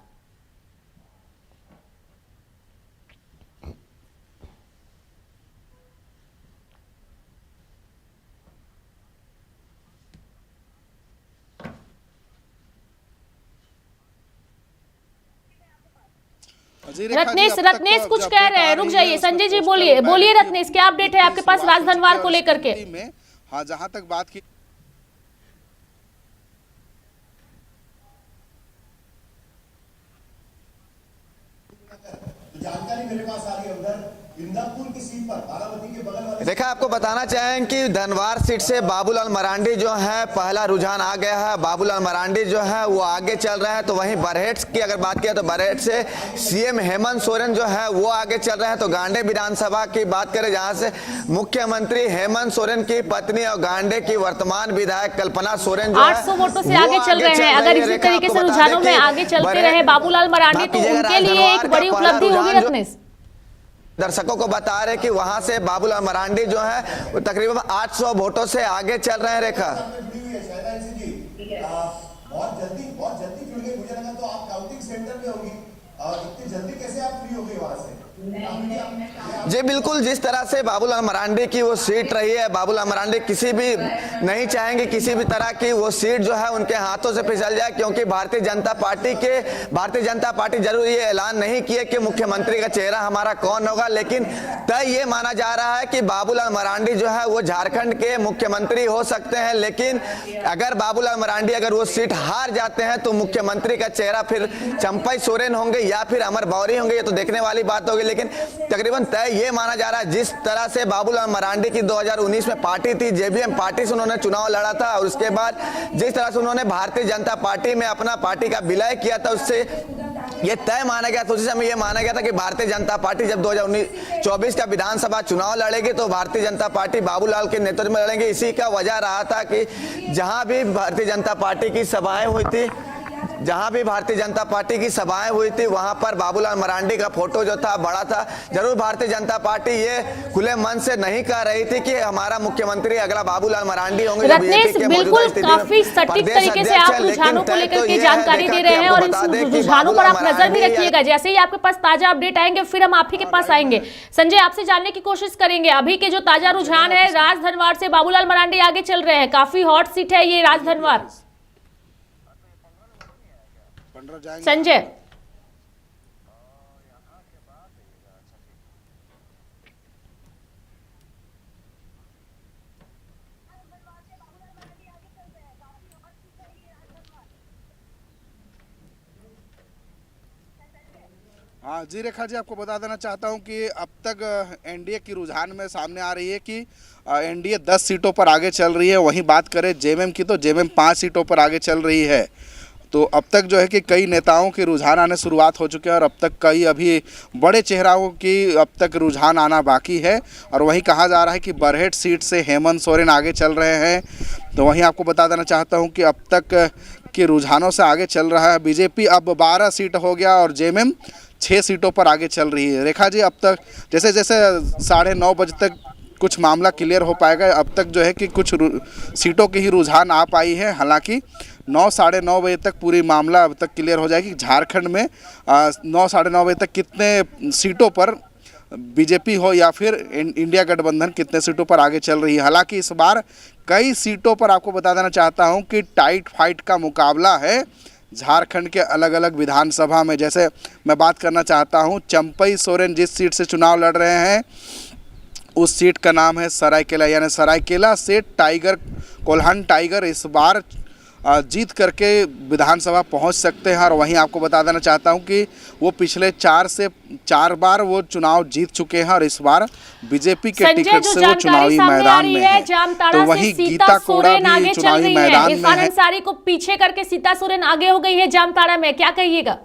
रत्नेश कुछ कह रहे हैं, रुक जाइए संजय जी, बोलिए रत्नेश, क्या अपडेट है आपके पास राजधनवार को लेकर के? हाँ, जहां तक बात की जानकारी मेरे पास आ रही है, उधर इंदापुर की सीट पर बारामती के बगल वाले देखा, आपको बताना चाहें कि धनवार सीट से बाबूलाल मरांडी जो है पहला रुझान आ गया है। बाबूलाल मरांडी जो है वो आगे चल रहे हैं। तो वहीं बरहेट की अगर बात किया तो बरहेट से सीएम हेमंत सोरेन जो है वो आगे चल रहे हैं। तो गांडे विधानसभा की बात करें, जहां से मुख्यमंत्री हेमंत सोरेन की पत्नी और गांडे की वर्तमान विधायक कल्पना सोरेन जो 800 वोटों से आगे चल रहे हैं। अगर इसी तरीके से रुझानों में आगे चलते रहे बाबूलाल मरांडी तो उनके लिए एक बड़ी उपलब्धि होगी। रत्नेश, दर्शकों को बता रहे कि वहां से बाबूलाल मरांडी जो है वो तकरीबन 800 वोटों से आगे चल रहे हैं। रेखा, बहुत जल्दी जुड़ गई, मुझे लगा तो आप काउंटिंग सेंटर में होगी, और इतनी जल्दी कैसे आप फ्री हो गए वहां से? जी बिल्कुल, जिस तरह से बाबूलाल मरांडी की वो सीट रही है, बाबूलाल मरांडी किसी भी नहीं चाहेंगे किसी भी तरह की वो सीट जो है उनके हाथों से फिसल जाए, क्योंकि भारतीय जनता पार्टी जरूर ये ऐलान नहीं किए कि मुख्यमंत्री का चेहरा हमारा कौन होगा, लेकिन तय ये माना जा रहा है कि बाबूलाल मरांडी जो है वो झारखंड के मुख्यमंत्री हो सकते हैं। लेकिन अगर बाबूलाल मरांडी अगर वो सीट हार जाते हैं तो मुख्यमंत्री का चेहरा फिर चंपई सोरेन होंगे या फिर अमर बौरी होंगे, ये तो देखने वाली बात होगी। लेकिन तकरीबन तय ये माना जा रहा है, जिस तरह से बाबूलाल मरांडी की 2019 में पार्टी थी, जेबीएम पार्टी से उन्होंने चुनाव लड़ा था, और उसके बाद जिस तरह से उन्होंने भारतीय जनता पार्टी में अपना पार्टी का विलय किया था, उससे ये तय माना गया था, उसी समय ये माना गया था कि भारतीय जनता पार्टी जब 2024 का विधानसभा चुनाव लड़ेगी तो भारतीय जनता पार्टी बाबूलाल के नेतृत्व में लड़ेंगे। इसी का वजह रहा था कि जहां भी भारतीय जनता पार्टी की सभाएं हुई थी, वहां पर बाबूलाल मरांडी का फोटो जो था बड़ा था। जरूर भारतीय जनता पार्टी ये खुले मन से नहीं कह रही थी कि हमारा मुख्यमंत्री अगला बाबूलाल मरांडी होंगे। रत्नेश, बिल्कुल काफी सटीक तरीके से आप रुझानों को लेकर के जानकारी दे रहे हैं, और इन रुझानों पर आप नजर भी रखिएगा। जैसे ही आपके पास ताजा अपडेट आएंगे फिर हम आप ही के पास आएंगे। संजय, आपसे जानने की कोशिश करेंगे अभी के जो ताजा रुझान है, राजधनवार से बाबूलाल मरांडी आगे चल रहे हैं, काफी हॉट सीट है ये राजधनवार। संजय, हाँ जी रेखा जी, आपको बता देना चाहता हूं कि अब तक एनडीए की रुझान में सामने आ रही है कि एनडीए 10 सीटों पर आगे चल रही है। वहीं बात करें जेएमएम की तो जेएमएम 5 सीटों पर आगे चल रही है। तो अब तक जो है कि कई नेताओं के रुझान आने शुरुआत हो चुके हैं, और अब तक कई अभी बड़े चेहराओं की अब तक रुझान आना बाकी है। और वहीं कहा जा रहा है कि बरहेट सीट से हेमंत सोरेन आगे चल रहे हैं। तो वहीं आपको बता देना चाहता हूं कि अब तक के रुझानों से आगे चल रहा है बीजेपी, अब 12 सीट हो गया, और जेएमएम 6 सीटों पर आगे चल रही है। रेखा जी, अब तक जैसे 9:30 बजे तक कुछ मामला क्लियर हो पाएगा। अब तक जो है कि कुछ सीटों की ही रुझान आ पाई है, हालांकि 9-9:30 बजे तक पूरी मामला अब तक क्लियर हो जाएगी। झारखंड में 9-9:30 बजे तक कितने सीटों पर बीजेपी हो या फिर इंडिया गठबंधन कितने सीटों पर आगे चल रही है। हालांकि इस बार कई सीटों पर आपको बता देना चाहता हूं कि टाइट फाइट का मुकाबला है, झारखंड के अलग अलग विधानसभा में। जैसे मैं बात करना चाहता हूं, चंपई सोरेन जिस सीट से चुनाव लड़ रहे हैं उस सीट का नाम है सरायकेला, यानी सरायकेला से टाइगर कोल्हान टाइगर इस बार जीत करके विधानसभा पहुंच सकते हैं। और वहीं आपको बता देना चाहता हूं कि वो पिछले 4 बार वो चुनाव जीत चुके हैं और इस बार बीजेपी के टिकट से वो चुनावी मैदान में है। तो वहीं गीता कोड़ा भी चुनावी मैदान में है। अंसारी को पीछे करके सीता सोरेन आगे हो गई है जामताड़ा में, क्या कहिएगा?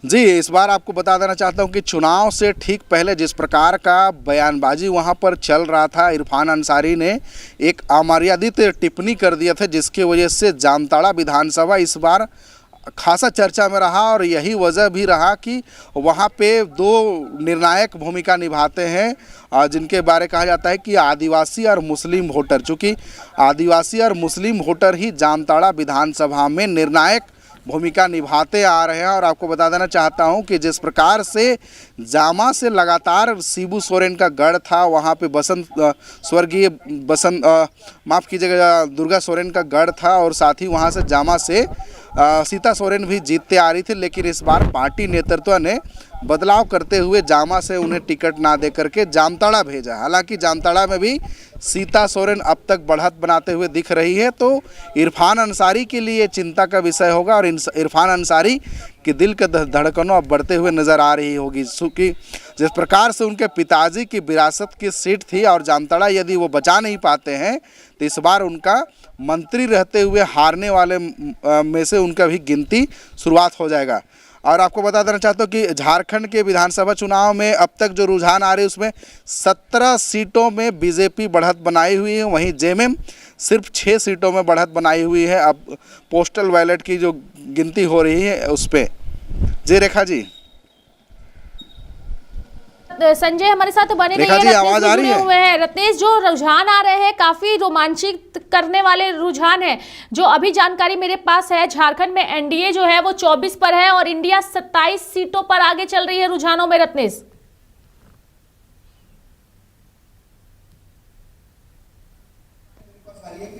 जी, इस बार आपको बता देना चाहता हूं कि चुनाव से ठीक पहले जिस प्रकार का बयानबाजी वहां पर चल रहा था, इरफान अंसारी ने एक अमर्यादित टिप्पणी कर दिया था जिसकी वजह से जामताड़ा विधानसभा इस बार खासा चर्चा में रहा। और यही वजह भी रहा कि वहां पे 2 निर्णायक भूमिका निभाते हैं जिनके बारे कहा जाता है कि आदिवासी और मुस्लिम वोटर। चूँकि आदिवासी और मुस्लिम वोटर ही जामताड़ा विधानसभा में निर्णायक भूमिका निभाते आ रहे हैं। और आपको बता देना चाहता हूं कि जिस प्रकार से जामा से लगातार शिबू सोरेन का गढ़ था, वहां पे स्वर्गीय माफ़ कीजिएगा दुर्गा सोरेन का गढ़ था और साथ ही वहां से जामा से सीता सोरेन भी जीतते आ रही थी। लेकिन इस बार पार्टी नेतृत्व ने बदलाव करते हुए जामा से उन्हें टिकट ना दे करके जामताड़ा भेजा। हालांकि जामताड़ा में भी सीता सोरेन अब तक बढ़त बनाते हुए दिख रही है, तो इरफान अंसारी के लिए चिंता का विषय होगा। और इरफान अंसारी के दिल के धड़कनों अब बढ़ते हुए नज़र आ रही होगी, क्योंकि जिस प्रकार से उनके पिताजी की विरासत की सीट थी और जामताड़ा यदि वो बचा नहीं पाते हैं तो इस बार उनका मंत्री रहते हुए हारने वाले में से उनका भी गिनती शुरुआत हो जाएगा। और आपको बता देना चाहता हूँ कि झारखंड के विधानसभा चुनाव में अब तक जो रुझान आ रहे हैं उसमें 17 सीटों में बीजेपी बढ़त बनाई हुई है, वहीं जेएमएम सिर्फ 6 सीटों में बढ़त बनाई हुई है। अब पोस्टल बैलेट की जो गिनती हो रही है उस पर। जी रेखा जी। संजय हमारे साथ बने रहिए, आवाज आ रही है। रत्नेश, जो रुझान आ रहे हैं काफी रोमांचित करने वाले रुझान है। जो अभी जानकारी मेरे पास है, झारखंड में एनडीए जो है वो 24 पर है और इंडिया 27 सीटों पर आगे चल रही है रुझानों में। रत्नेश,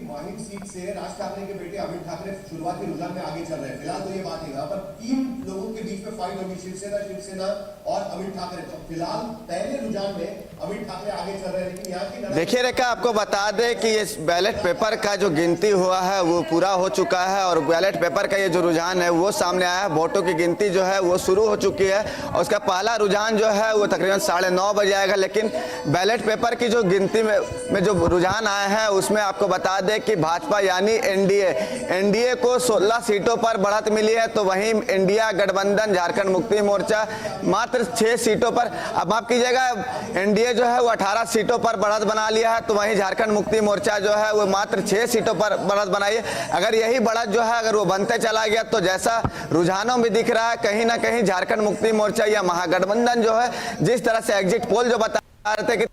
माहिम सीट से राज ठाकरे के बेटे अमित ठाकरे शुरुआती रुझान में आगे चल रहे हैं। फिलहाल तो ये बात है, पर 3 लोगों के बीच में फाइट होगी, शिवसेना और अमित ठाकरे। तो फिलहाल पहले रुझान में अमित ठाकरे आगे चल रहे हैं, लेकिन यहाँ की देखिए रेखा, आपको बता दें कि इस बैलेट पेपर का जो गिनती हुआ है वो पूरा हो चुका है और बैलेट पेपर का ये जो रुझान है वो सामने आया है। वोटों की गिनती जो है वो शुरू हो चुकी है और उसका पहला रुझान जो है वो तकरीबन 9:30 बजे आएगा। लेकिन बैलेट पेपर की जो गिनती में जो रुझान आए हैं उसमें आपको बता दें कि भाजपा यानी एनडीए को 16 सीटों पर बढ़त मिली है, तो वहीं इंडिया गठबंधन झारखंड मुक्ति मोर्चा मात्र 6 सीटों पर, अब माफ कीजिएगा, एनडीए जो है वो 18 सीटों पर बढ़त बना लिया है, तो वहीं झारखंड मुक्ति मोर्चा जो है वो मात्र 6 सीटों पर बढ़त बनाई है। अगर यही बढ़त जो है अगर वो बनते चला गया तो जैसा रुझानों में दिख रहा है कहीं ना कहीं झारखंड मुक्ति मोर्चा या महागठबंधन जो है, जिस तरह से एग्जिट पोल जो बता रहे थे कि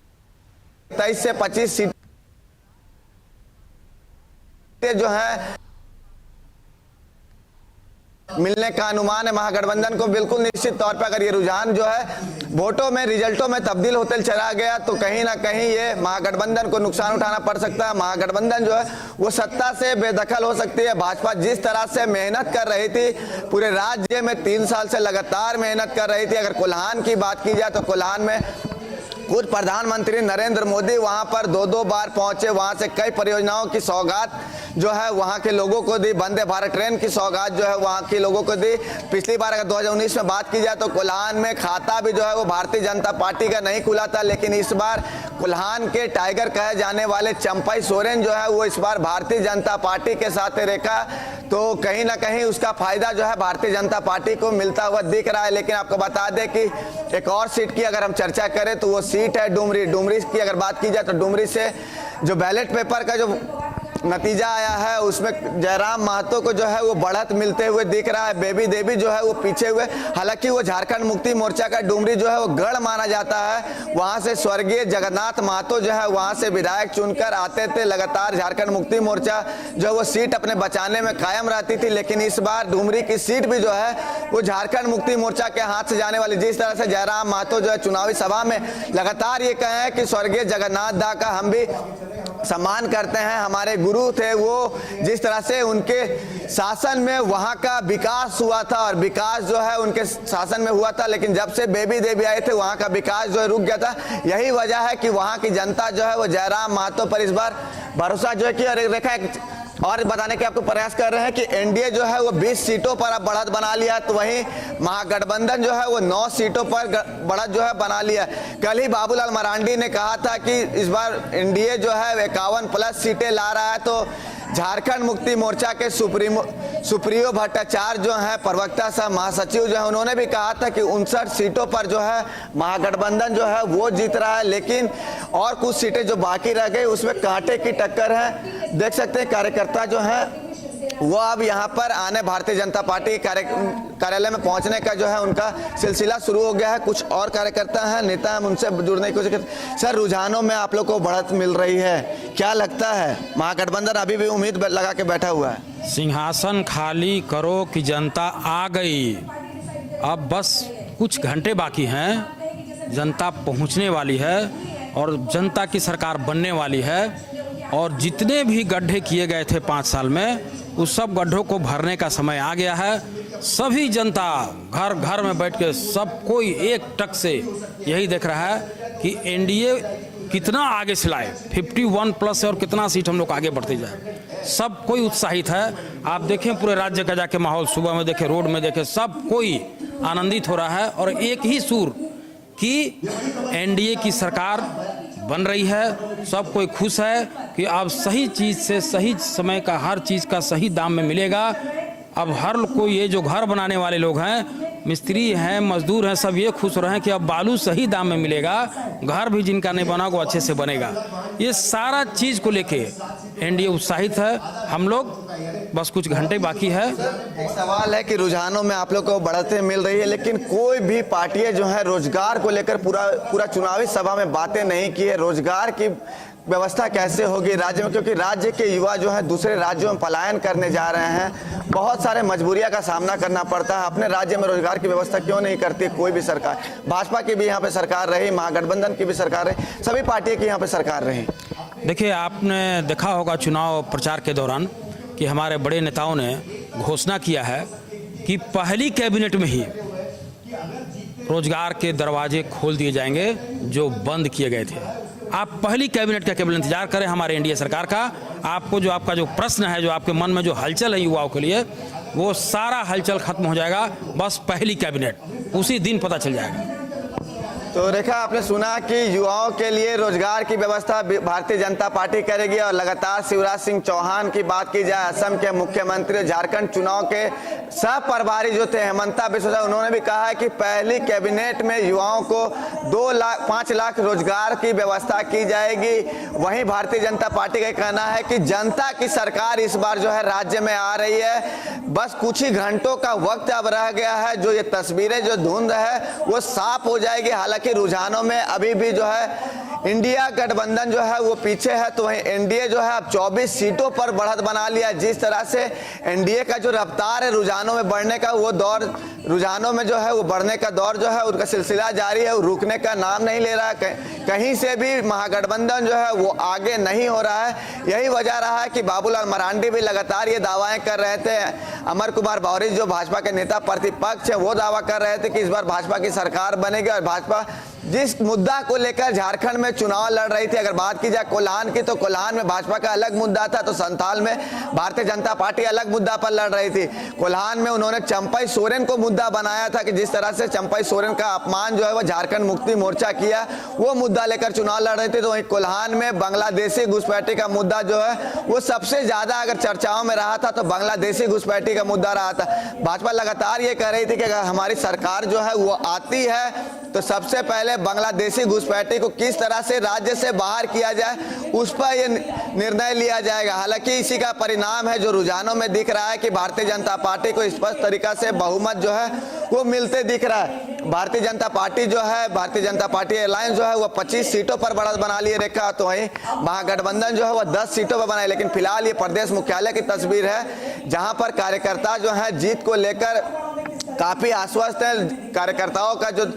23 से 25 सीट जो है मिलने का अनुमान है महागठबंधन को। बिल्कुल निश्चित तौर पर अगर ये रुझान जो है वोटों में रिजल्टों में तब्दील होते चला गया तो कहीं ना कहीं ये महागठबंधन को नुकसान उठाना पड़ सकता है। महागठबंधन जो है वो सत्ता से बेदखल हो सकती है। भाजपा जिस तरह से मेहनत कर रही थी, पूरे राज्य में 3 साल से लगातार मेहनत कर रही थी। अगर कोल्हान की बात की जाए तो कोल्हान में खुद प्रधानमंत्री नरेंद्र मोदी वहां पर 2-2 बार पहुंचे, वहां से कई परियोजनाओं की सौगात जो है वहां के लोगों को दी, वंदे भारत ट्रेन की सौगात जो है वहां के लोगों को दी। पिछली बार अगर 2019 में बात की जाए तो कोल्हान में खाता भी जो है वो भारतीय जनता पार्टी का नहीं खुला था, लेकिन इस बार कोल्हान के टाइगर कहे जाने वाले चंपई सोरेन जो है वो इस बार भारतीय जनता पार्टी के साथ रेखा, तो कहीं ना कहीं उसका फायदा जो है भारतीय जनता पार्टी को मिलता हुआ दिख रहा है। लेकिन आपको बता दें कि एक और सीट की अगर हम चर्चा करें तो वो सीट है डुमरी की अगर बात की जाए तो डुमरी से जो बैलेट पेपर का जो नतीजा आया है उसमें जयराम महतो को जो है वो बढ़त मिलते हुए दिख रहा है। बेबी देवी जो है वो पीछे हुए, हालांकि वो झारखंड मुक्ति मोर्चा का डुमरी जो है वो गढ़ माना जाता है। वहां से स्वर्गीय जगन्नाथ महतो जो है वहां से विधायक चुनकर आते थे। लगातार झारखंड मुक्ति मोर्चा जो वो सीट अपने बचाने में कायम रहती थी, लेकिन इस बार डुमरी की सीट भी जो है वो झारखंड मुक्ति मोर्चा के हाथ से जाने वाली। जिस तरह से जयराम महतो जो है चुनावी सभा में लगातार ये कहे हैं कि स्वर्गीय जगन्नाथ दा का हम भी सम्मान करते हैं, हमारे गुरु थे वो, जिस तरह से उनके शासन में वहां का विकास हुआ था और विकास जो है उनके शासन में हुआ था, लेकिन जब से बेबी देवी आए थे वहां का विकास जो है रुक गया था। यही वजह है कि वहां की जनता जो है वो जयराम महतो पर इस बार भरोसा जो है कि रेखा और बताने के आपको प्रयास कर रहे हैं कि एनडीए जो है वो 20 सीटों पर अब बढ़त बना लिया है, तो वहीं महागठबंधन जो है वो 9 सीटों पर बढ़त जो है बना लिया है। कल ही बाबूलाल मरांडी ने कहा था कि इस बार एनडीए जो है 51+ सीटें ला रहा है, तो झारखंड मुक्ति मोर्चा के सुप्रियो भट्टाचार्य जो है प्रवक्ता सह महासचिव जो है उन्होंने भी कहा था कि 59 सीटों पर जो है महागठबंधन जो है वो जीत रहा है, लेकिन और कुछ सीटें जो बाकी रह गई उसमें कांटे की टक्कर है। देख सकते हैं कार्यकर्ता जो है वो अब यहाँ पर आने भारतीय जनता पार्टी कार्यालय में पहुंचने का जो है उनका सिलसिला शुरू हो गया है। कुछ और कार्यकर्ता हैं, नेता हैं, उनसे जुड़ने की कोशिश करते। सर, रुझानों में आप लोग को बढ़त मिल रही है, क्या लगता है महागठबंधन अभी भी उम्मीद लगा के बैठा हुआ है? सिंहासन खाली करो कि जनता आ गई, अब बस कुछ घंटे बाकी हैं, जनता पहुंचने वाली है और जनता की सरकार बनने वाली है। और जितने भी गड्ढे किए गए थे 5 साल में, उस सब गड्ढों को भरने का समय आ गया है। सभी जनता घर घर में बैठ के सब कोई एक टक से यही देख रहा है कि एनडीए कितना आगे से लाए, 51+ और कितना सीट हम लोग आगे बढ़ते जाए। सब कोई उत्साहित है। आप देखें पूरे राज्य का जाके माहौल, सुबह में देखें, रोड में देखें, सब कोई आनंदित हो रहा है और एक ही सुर कि एनडीए की सरकार बन रही है। सब कोई खुश है कि अब सही चीज़ से सही समय का हर चीज़ का सही दाम में मिलेगा। अब हर कोई, ये जो घर बनाने वाले लोग हैं, मिस्त्री हैं, मजदूर हैं, सब ये खुश रहे हैं कि अब बालू सही दाम में मिलेगा, घर भी जिनका नहीं बना वो अच्छे से बनेगा। ये सारा चीज़ को लेके एनडीए उत्साहित है। हम लोग बस कुछ घंटे बाकी है। एक सवाल है कि रुझानों में आप लोग को बढ़तें मिल रही है, लेकिन कोई भी पार्टियां जो है रोजगार को लेकर पूरा चुनावी सभा में बातें नहीं की है। रोजगार की व्यवस्था कैसे होगी राज्य में, क्योंकि राज्य के युवा जो है दूसरे राज्यों में पलायन करने जा रहे हैं, बहुत सारे मजबूरियां का सामना करना पड़ता है। अपने राज्य में रोजगार की व्यवस्था क्यों नहीं करती कोई भी सरकार? भाजपा की भी यहाँ पे सरकार रही, महागठबंधन की भी सरकार रही, सभी पार्टियों की यहाँ पे सरकार रही। देखिए, आपने देखा होगा चुनाव प्रचार के दौरान कि हमारे बड़े नेताओं ने घोषणा किया है कि पहली कैबिनेट में ही रोजगार के दरवाजे खोल दिए जाएंगे जो बंद किए गए थे। आप पहली कैबिनेट का केवल इंतजार करें हमारे एनडीए सरकार का। आपको जो आपका जो प्रश्न है, जो आपके मन में जो हलचल है युवाओं के लिए, वो सारा हलचल खत्म हो जाएगा। बस पहली कैबिनेट उसी दिन पता चल जाएगा। तो रेखा, आपने सुना कि युवाओं के लिए रोजगार की व्यवस्था भारतीय जनता पार्टी करेगी और लगातार शिवराज सिंह चौहान की बात की जाए, असम के मुख्यमंत्री, झारखंड चुनाव के सह प्रभारी जो थे हेमंता बिस्वा, उन्होंने भी कहा है कि पहली कैबिनेट में युवाओं को 5 लाख रोजगार की व्यवस्था की जाएगी। वहीं भारतीय जनता पार्टी का कहना है कि जनता की सरकार इस बार जो है राज्य में आ रही है, बस कुछ ही घंटों का वक्त अब रह गया है, जो ये तस्वीरें जो धुंध है वो साफ हो जाएगी। हालांकि रुझानों में अभी भी जो है इंडिया गठबंधन जो है वो पीछे है, तो वहीं एनडीए जो है अब 24 सीटों पर बढ़त बना लिया। जिस तरह से एनडीए का जो रफ्तार है रुझानों में बढ़ने का, वो दौर रुझानों में जो है वो बढ़ने का दौर जो है उनका सिलसिला जारी है, वो रुकने का नाम नहीं ले रहा है। कहीं से भी महागठबंधन जो है वो आगे नहीं हो रहा है। यही वजह रहा है कि बाबूलाल मरांडी भी लगातार ये दावाएं कर रहे थे। अमर कुमार बावरिश जो भाजपा के नेता प्रतिपक्ष है वो दावा कर रहे थे कि इस बार भाजपा की सरकार बनेगी। और भाजपा जिस मुद्दा को लेकर झारखंड में चुनाव लड़ रही थी, अगर बात की जाए कोल्हान की, तो कोल्हान में भाजपा का अलग मुद्दा था, तो संथाल में भारतीय जनता पार्टी अलग मुद्दा पर लड़ रही थी। कोल्हान में उन्होंने चंपई सोरेन को मुद्दा बनाया था कि जिस तरह से चंपई सोरेन का अपमान जो है वो झारखंड मुक्ति मोर्चा किया, वो मुद्दा लेकर चुनाव लड़ रहे थे। तो वहीं कोल्हान में बांग्लादेशी घुसपैठी का मुद्दा जो है वो सबसे ज्यादा अगर चर्चाओं में रहा था तो बांग्लादेशी घुसपैठी का मुद्दा रहा था। भाजपा लगातार ये कह रही थी कि अगर हमारी सरकार जो है वो आती है तो सबसे पहले बांग्लादेशी घुसपैठी को किस तरह से राज्य से बाहर किया जाए उस पर यह निर्णय लिया जाएगा। हालांकि इसी का परिणाम है जो रुझानों में दिख रहा है कि भारतीय जनता पार्टी को स्पष्ट तरीका से बहुमत जो है वो मिलते दिख रहा है। भारतीय जनता पार्टी जो है, भारतीय जनता पार्टी अलायंस जो है वो 25 सीटों पर बढ़त बना लिए रेखा, तो वहीं महागठबंधन जो है वो 10 सीटों पर बनाए। लेकिन फिलहाल ये प्रदेश मुख्यालय की तस्वीर है जहां पर कार्यकर्ता जो है जीत को लेकर काफी आश्वस्त है। कार्यकर्ताओं का जो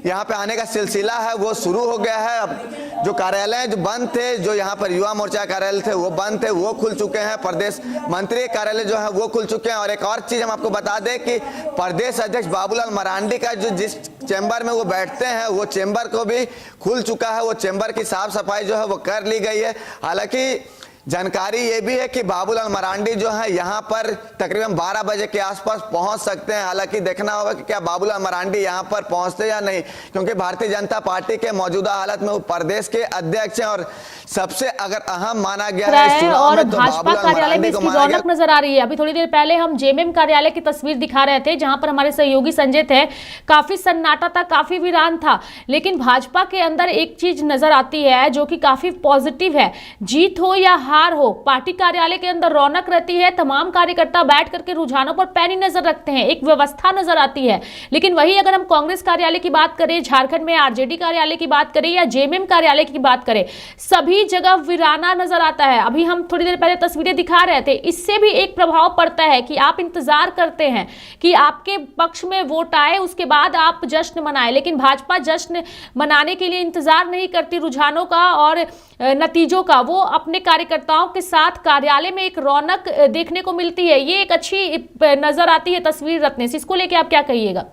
यहाँ पे आने का सिलसिला है वो शुरू हो गया है। अब जो कार्यालय जो बंद थे, जो यहाँ पर युवा मोर्चा कार्यालय थे वो बंद थे, वो खुल चुके हैं। प्रदेश मंत्री कार्यालय जो है वो खुल चुके हैं। और एक और चीज हम आपको बता दें कि प्रदेश अध्यक्ष बाबूलाल मरांडी का जो जिस चैम्बर में वो बैठते हैं वो चैम्बर को भी खुल चुका है। वो चैम्बर की साफ सफाई जो है वो कर ली गई है। हालांकि जानकारी ये भी है कि बाबूलाल मरांडी जो है यहाँ पर तकरीबन 12 बजे के आसपास पहुंच सकते हैं। हालांकि देखना होगा कि क्या बाबूलाल मरांडी यहाँ पर पहुंचते या नहीं, क्योंकि भारतीय जनता पार्टी के मौजूदा हालत में वो प्रदेश के अध्यक्ष हैं और सबसे अगर अहम माना गया है इस चुनाव और में तो भाजपा कार्यालय में इसकी रौनक नजर आ रही है। अभी थोड़ी देर पहले हम जेएमएम कार्यालय की तस्वीर दिखा रहे थे जहां पर हमारे सहयोगी संजय थे। काफी सन्नाटा था, काफी वीरान था, लेकिन भाजपा के अंदर एक चीज नजर आती है जो कि काफी पॉजिटिव है। जीत हो या हार हो, पार्टी कार्यालय के अंदर रौनक रहती है। तमाम कार्यकर्ता बैठ करके रुझानों पर पैनी नजर रखते हैं, एक व्यवस्था नजर आती है। लेकिन वही अगर हम कांग्रेस कार्यालय की बात करें, झारखंड में आरजेडी कार्यालय की बात करें या जेएमएम कार्यालय की बात करें, सभी जगह वीराना नजर आता है। अभी हम थोड़ी देर पहले तस्वीरें दिखा रहे थे, इससे भी एक प्रभाव पड़ता है कि आप इंतजार करते हैं कि आपके पक्ष में वोट आए, उसके बाद आप जश्न मनाएं। लेकिन भाजपा जश्न मनाने के लिए इंतजार नहीं करती रुझानों का और नतीजों का। वो अपने कार्यकर्ताओं के साथ कार्यालय में एक रौनक देखने को मिलती है। ये एक अच्छी नजर आती है तस्वीर रत्नेश, इसको लेके आप क्या कहिएगा?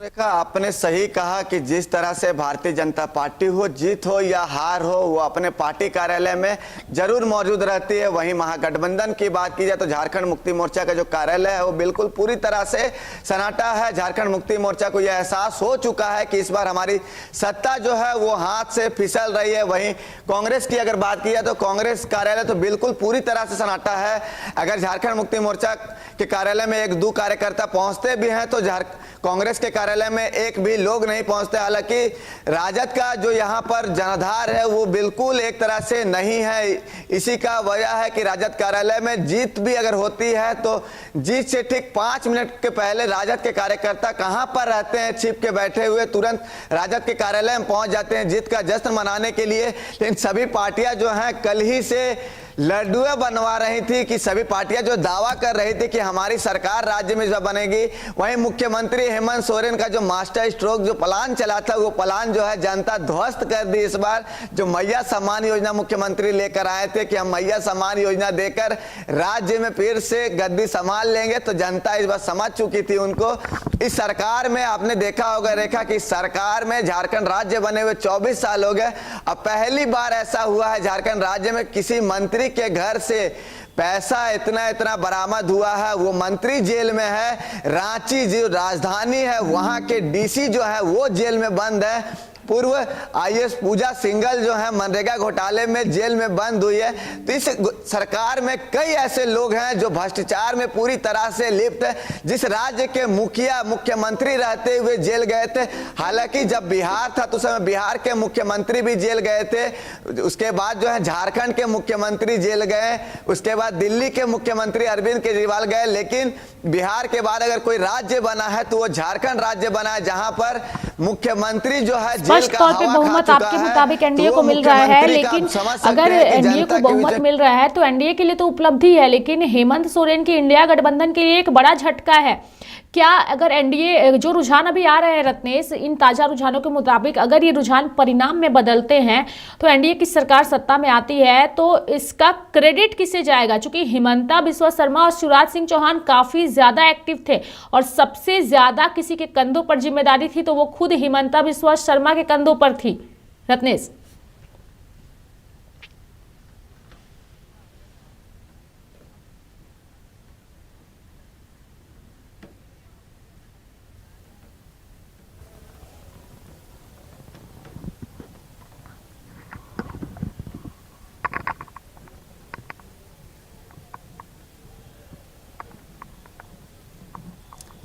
रेखा, आपने सही कहा कि जिस तरह से भारतीय जनता पार्टी हो, जीत हो या हार हो, वो अपने पार्टी कार्यालय में जरूर मौजूद रहती है। वहीं महागठबंधन की बात की जाए तो झारखंड मुक्ति मोर्चा का जो कार्यालय है वो बिल्कुल पूरी तरह से सन्नाटा है। झारखंड मुक्ति मोर्चा को यह एहसास हो चुका है कि इस बार हमारी सत्ता जो है वो हाथ से फिसल रही है। वहीं कांग्रेस की अगर बात की जाए तो कांग्रेस कार्यालय तो बिल्कुल पूरी तरह से सन्नाटा है। अगर झारखंड मुक्ति मोर्चा के कार्यालय में 1-2 कार्यकर्ता पहुंचते भी हैं तो कांग्रेस के कार्यालय में एक भी लोग नहीं पहुंचते। हालांकि राजद का जो यहां पर जनाधार है वो बिल्कुल एक तरह से नहीं है। इसी का वजह है कि राजद कार्यालय में जीत भी अगर होती है तो जीत से ठीक 5 मिनट के पहले राजद के कार्यकर्ता कहां पर रहते हैं, छिप के बैठे हुए, तुरंत राजद के कार्यालय में पहुंच जाते हैं जीत का जश्न मनाने के लिए। लेकिन सभी पार्टियां जो हैं कल ही से लड्डुए बनवा रही थी कि सभी पार्टियां जो दावा कर रही थी कि हमारी सरकार राज्य में जब बनेगी, वहीं मुख्यमंत्री हेमंत सोरेन का जो मास्टर स्ट्रोक जो प्लान चला था वो प्लान जो है जनता ध्वस्त कर दी। इस बार जो मैया सम्मान योजना मुख्यमंत्री लेकर आए थे कि हम मैया सम्मान योजना देकर राज्य में फिर से गद्दी संभाल लेंगे, तो जनता इस बार समझ चुकी थी उनको। इस सरकार में आपने देखा होगा रेखा कि सरकार में झारखंड राज्य बने हुए 24 साल हो गए। अब पहली बार ऐसा हुआ है झारखंड राज्य में किसी मंत्री के घर से पैसा इतना बरामद हुआ है। वो मंत्री जेल में है, रांची जो राजधानी है वहां के डीसी जो है वो जेल में बंद है। पूर्व आईएएस पूजा सिंघल जो है मनरेगा घोटाले में जेल में बंद हुई है। तो इस सरकार में कई ऐसे लोग हैं जो भ्रष्टाचार में पूरी तरह से लिप्त है। जिस राज्य के मुख्यमंत्री रहते हुए जेल गए थे, हालांकि जब बिहार था तो उस समय बिहार के मुख्यमंत्री भी जेल गए थे। उसके बाद जो है झारखंड के मुख्यमंत्री जेल गए, उसके बाद दिल्ली के मुख्यमंत्री अरविंद केजरीवाल गए। लेकिन बिहार के बाद अगर कोई राज्य बना है तो वो झारखंड राज्य बना है, जहां पर मुख्यमंत्री जो है स्पष्ट तौर पे बहुमत आपके मुताबिक एनडीए को मिल रहा है, लेकिन अगर एनडीए को बहुमत मिल रहा है तो एनडीए के लिए तो उपलब्धि है, लेकिन हेमंत सोरेन की इंडिया गठबंधन के लिए एक बड़ा झटका है। क्या अगर एनडीए जो रुझान अभी आ रहे हैं रत्नेश, इन ताजा रुझानों के मुताबिक अगर ये रुझान परिणाम में बदलते हैं तो एनडीए की सरकार सत्ता में आती है, तो इसका क्रेडिट किसे जाएगा? क्योंकि हिमंता बिस्वा शर्मा और शिवराज सिंह चौहान काफी ज्यादा एक्टिव थे और सबसे ज्यादा किसी के कंधों पर जिम्मेदारी थी तो वो खुद हिमंता बिस्वा शर्मा के कंधों पर थी। रत्नेश,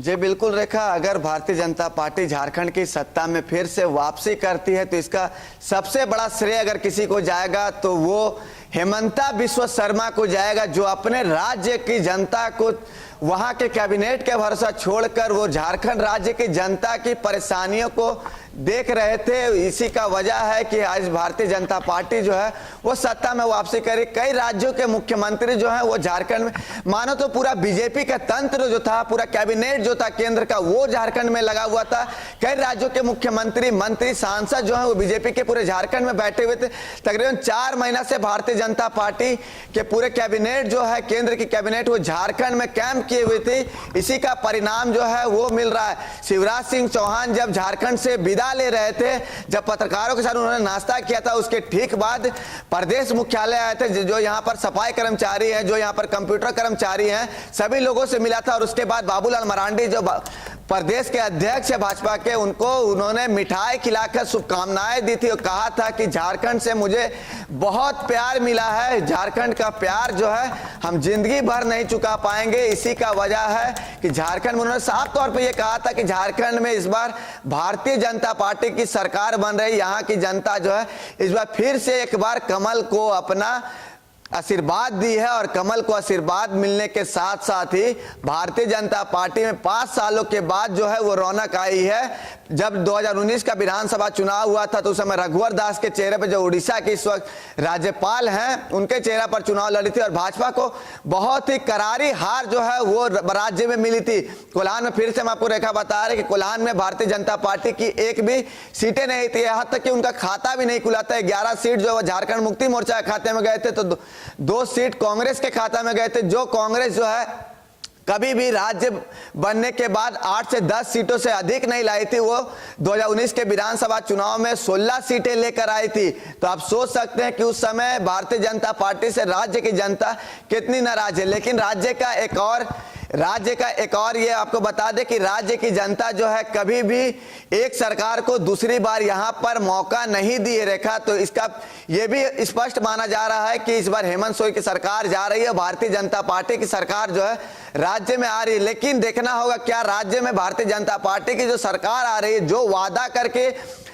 जी बिल्कुल रेखा, अगर भारतीय जनता पार्टी झारखंड की सत्ता में फिर से वापसी करती है तो इसका सबसे बड़ा श्रेय अगर किसी को जाएगा तो वो हेमंता बिस्वा शर्मा को जाएगा, जो अपने राज्य की जनता को वहां के कैबिनेट के भरोसा छोड़कर वो झारखंड राज्य की जनता की परेशानियों को देख रहे थे। इसी का वजह है कि आज भारतीय जनता पार्टी जो है वो सत्ता में वापसी करी। कई राज्यों के मुख्यमंत्री जो है वो झारखंड में, मानो तो पूरा बीजेपी का तंत्र जो था, पूरा कैबिनेट जो था केंद्र का, वो झारखंड में लगा हुआ था। कई राज्यों के मुख्यमंत्री, मंत्री, सांसद जो है वो बीजेपी के पूरे झारखंड में बैठे हुए थे। तकरीबन 4 महीना से भारतीय जनता पार्टी के पूरे कैबिनेट जो है, केंद्र की कैबिनेट, वो झारखंड में कैंप किए हुए थे। इसी का परिणाम जो है वो मिल रहा है। शिवराज सिंह चौहान जब झारखंड से विदा ले रहे थे, जब पत्रकारों के साथ उन्होंने नाश्ता किया था, उसके ठीक बाद प्रदेश मुख्यालय आए थे, जो यहाँ पर सफाई कर्मचारी हैं, जो यहाँ पर कंप्यूटर कर्मचारी हैं, सभी लोगों से मिला था। और उसके बाद बाबूलाल मरांडी जो प्रदेश के अध्यक्ष है भाजपा के, उनको उन्होंने मिठाई खिलाकर शुभकामनाएं दी थी और कहा था कि झारखंड से मुझे बहुत प्यार मिला है, झारखंड का प्यार जो है हम जिंदगी भर नहीं चुका पाएंगे। इसी का वजह है कि झारखंड में उन्होंने साफ तौर पे ये कहा था कि झारखंड में इस बार भारतीय जनता पार्टी की सरकार बन रही, यहाँ की जनता जो है इस बार फिर से एक बार कमल को अपना आशीर्वाद दी है। और कमल को आशीर्वाद मिलने के साथ साथ ही भारतीय जनता पार्टी में 5 सालों के बाद जो है वो रौनक आई है। जब 2019 का विधानसभा चुनाव हुआ था तो उस समय रघुवर दास के चेहरे पर, जो उड़ीसा के इस वक्त राज्यपाल हैं, उनके चेहरे पर चुनाव लड़ी थी और भाजपा को बहुत ही करारी हार जो है वो राज्य में मिली थी। कोल्हान में फिर से हम आपको रेखा बता रहे कि कोल्हान में भारतीय जनता पार्टी की एक भी सीटें नहीं थी, यहाँ तक कि उनका खाता भी नहीं खुला था। 11 सीट जो झारखंड मुक्ति मोर्चा के खाते में गए थे तो 2 सीट कांग्रेस के खाता में गए थे। जो कांग्रेस जो है कभी भी राज्य बनने के बाद 8 से 10 सीटों से अधिक नहीं लाई थी, वो 2019 के विधानसभा चुनाव में 16 सीटें लेकर आई थी। तो आप सोच सकते हैं कि उस समय भारतीय जनता पार्टी से राज्य की जनता कितनी नाराज है। लेकिन राज्य का एक और ये आपको बता दें कि राज्य की जनता जो है कभी भी एक सरकार को दूसरी बार यहाँ पर मौका नहीं दिए रेखा। तो इसका ये भी स्पष्ट माना जा रहा है कि इस बार हेमंत सोरेन की सरकार जा रही है, भारतीय जनता पार्टी की सरकार जो है राज्य में आ रही है। लेकिन देखना होगा क्या राज्य में भारतीय जनता पार्टी की जो सरकार आ रही है, जो वादा करके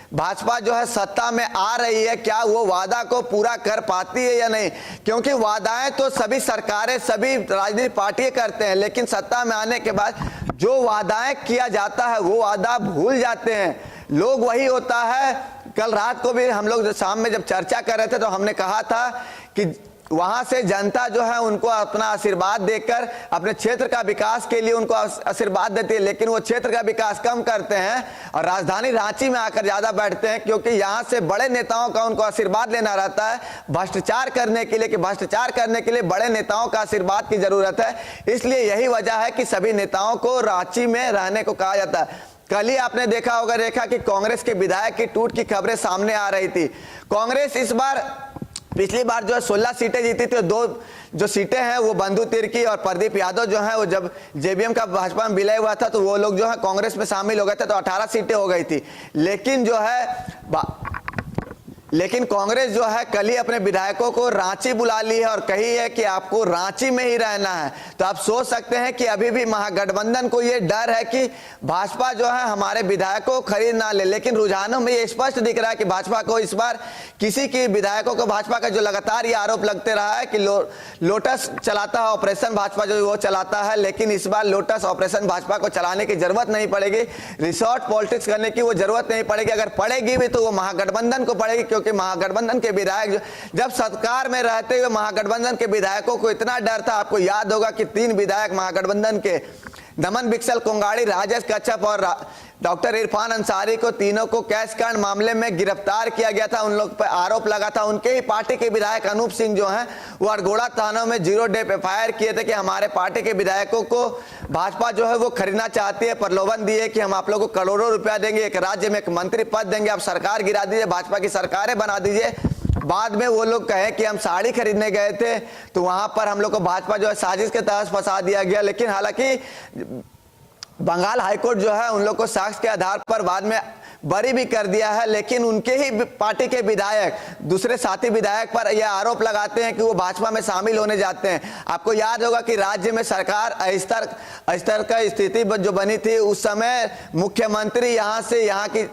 भाजपा जो है सत्ता में आ रही है, क्या वो वादा को पूरा कर पाती है या नहीं? क्योंकि वादाएं तो सभी सरकारें, सभी राजनीतिक पार्टियां करते हैं, लेकिन सत्ता में आने के बाद जो वादाएं किया जाता है वो वादा भूल जाते हैं लोग। वही होता है। कल रात को भी हम लोग शाम में जब चर्चा कर रहे थे तो हमने कहा था कि वहां से जनता जो है उनको अपना आशीर्वाद देकर अपने क्षेत्र का विकास के लिए उनको आशीर्वाद देती है, लेकिन वो क्षेत्र का विकास कम करते हैं और राजधानी रांची में आकर ज्यादा बैठते हैं, क्योंकि यहाँ से बड़े नेताओं का उनको आशीर्वाद लेना रहता है भ्रष्टाचार करने के लिए, कि भ्रष्टाचार करने के लिए बड़े नेताओं का आशीर्वाद की जरूरत है। इसलिए यही वजह है कि सभी नेताओं को रांची में रहने को कहा जाता है। कल ही आपने देखा होगा रेखा कि कांग्रेस के विधायक की टूट की खबरें सामने आ रही थी। कांग्रेस इस बार, पिछली बार जो है 16 सीटें जीती थी, 2 जो सीटें हैं वो बंधु तिर्की और प्रदीप यादव जो है वो जब जेबीएम का भाजपा में विलय हुआ था तो वो लोग जो है कांग्रेस में शामिल हो गए थे, तो 18 सीटें हो गई थी। लेकिन जो है लेकिन कांग्रेस जो है कल ही अपने विधायकों को रांची बुला ली है और कही है कि आपको रांची में ही रहना है। तो आप सोच सकते हैं कि अभी भी महागठबंधन को ये डर है कि भाजपा जो है हमारे विधायकों को खरीद ना ले। लेकिन रुझानों में ये स्पष्ट दिख रहा है कि भाजपा को इस बार किसी की विधायकों को, भाजपा का जो लगातार ये आरोप लगते रहा है कि लोटस चलाता है, ऑपरेशन भाजपा जो वो चलाता है, लेकिन इस बार लोटस ऑपरेशन भाजपा को चलाने की जरूरत नहीं पड़ेगी, रिसोर्ट पॉलिटिक्स करने की वो जरूरत नहीं पड़ेगी। अगर पड़ेगी भी तो वो महागठबंधन को पड़ेगी, क्योंकि महागठबंधन के विधायक जब सरकार में रहते हुए महागठबंधन के विधायकों को इतना डर था। आपको याद होगा कि 3 विधायक महागठबंधन के, दमन बिक्सल कोंगाड़ी, राजेश कच्छप और डॉक्टर इरफान अंसारी को, तीनों को कैश कांड मामले में गिरफ्तार किया गया था। उन लोग पर आरोप लगा था। उनके ही पार्टी के विधायक अनूप सिंह जो हैं वो अरगोड़ा थानों में 0 डे एफआईआर किए थे कि हमारे पार्टी के विधायकों को भाजपा जो है वो खरीदना चाहती है, प्रलोभन दिए कि हम आप लोगों को करोड़ों रुपया देंगे, एक राज्य में एक मंत्री पद देंगे, आप सरकार गिरा दीजिए, भाजपा की सरकारें बना दीजिए। बाद में वो लोग कहे कि हम साड़ी खरीदने गए थे तो वहां पर हम लोग को भाजपा जो है साजिश के तहत फंसा दिया गया। लेकिन हालांकि बंगाल हाईकोर्ट जो है उन लोग को साक्ष्य के आधार पर बाद में बरी भी कर दिया है। लेकिन उनके ही पार्टी के विधायक दूसरे साथी विधायक पर यह आरोप लगाते हैं कि वो भाजपा में शामिल होने जाते हैं। आपको याद होगा कि राज्य में सरकार अस्तर का स्थिति जो बनी थी, उस समय मुख्यमंत्री यहाँ से यहाँ की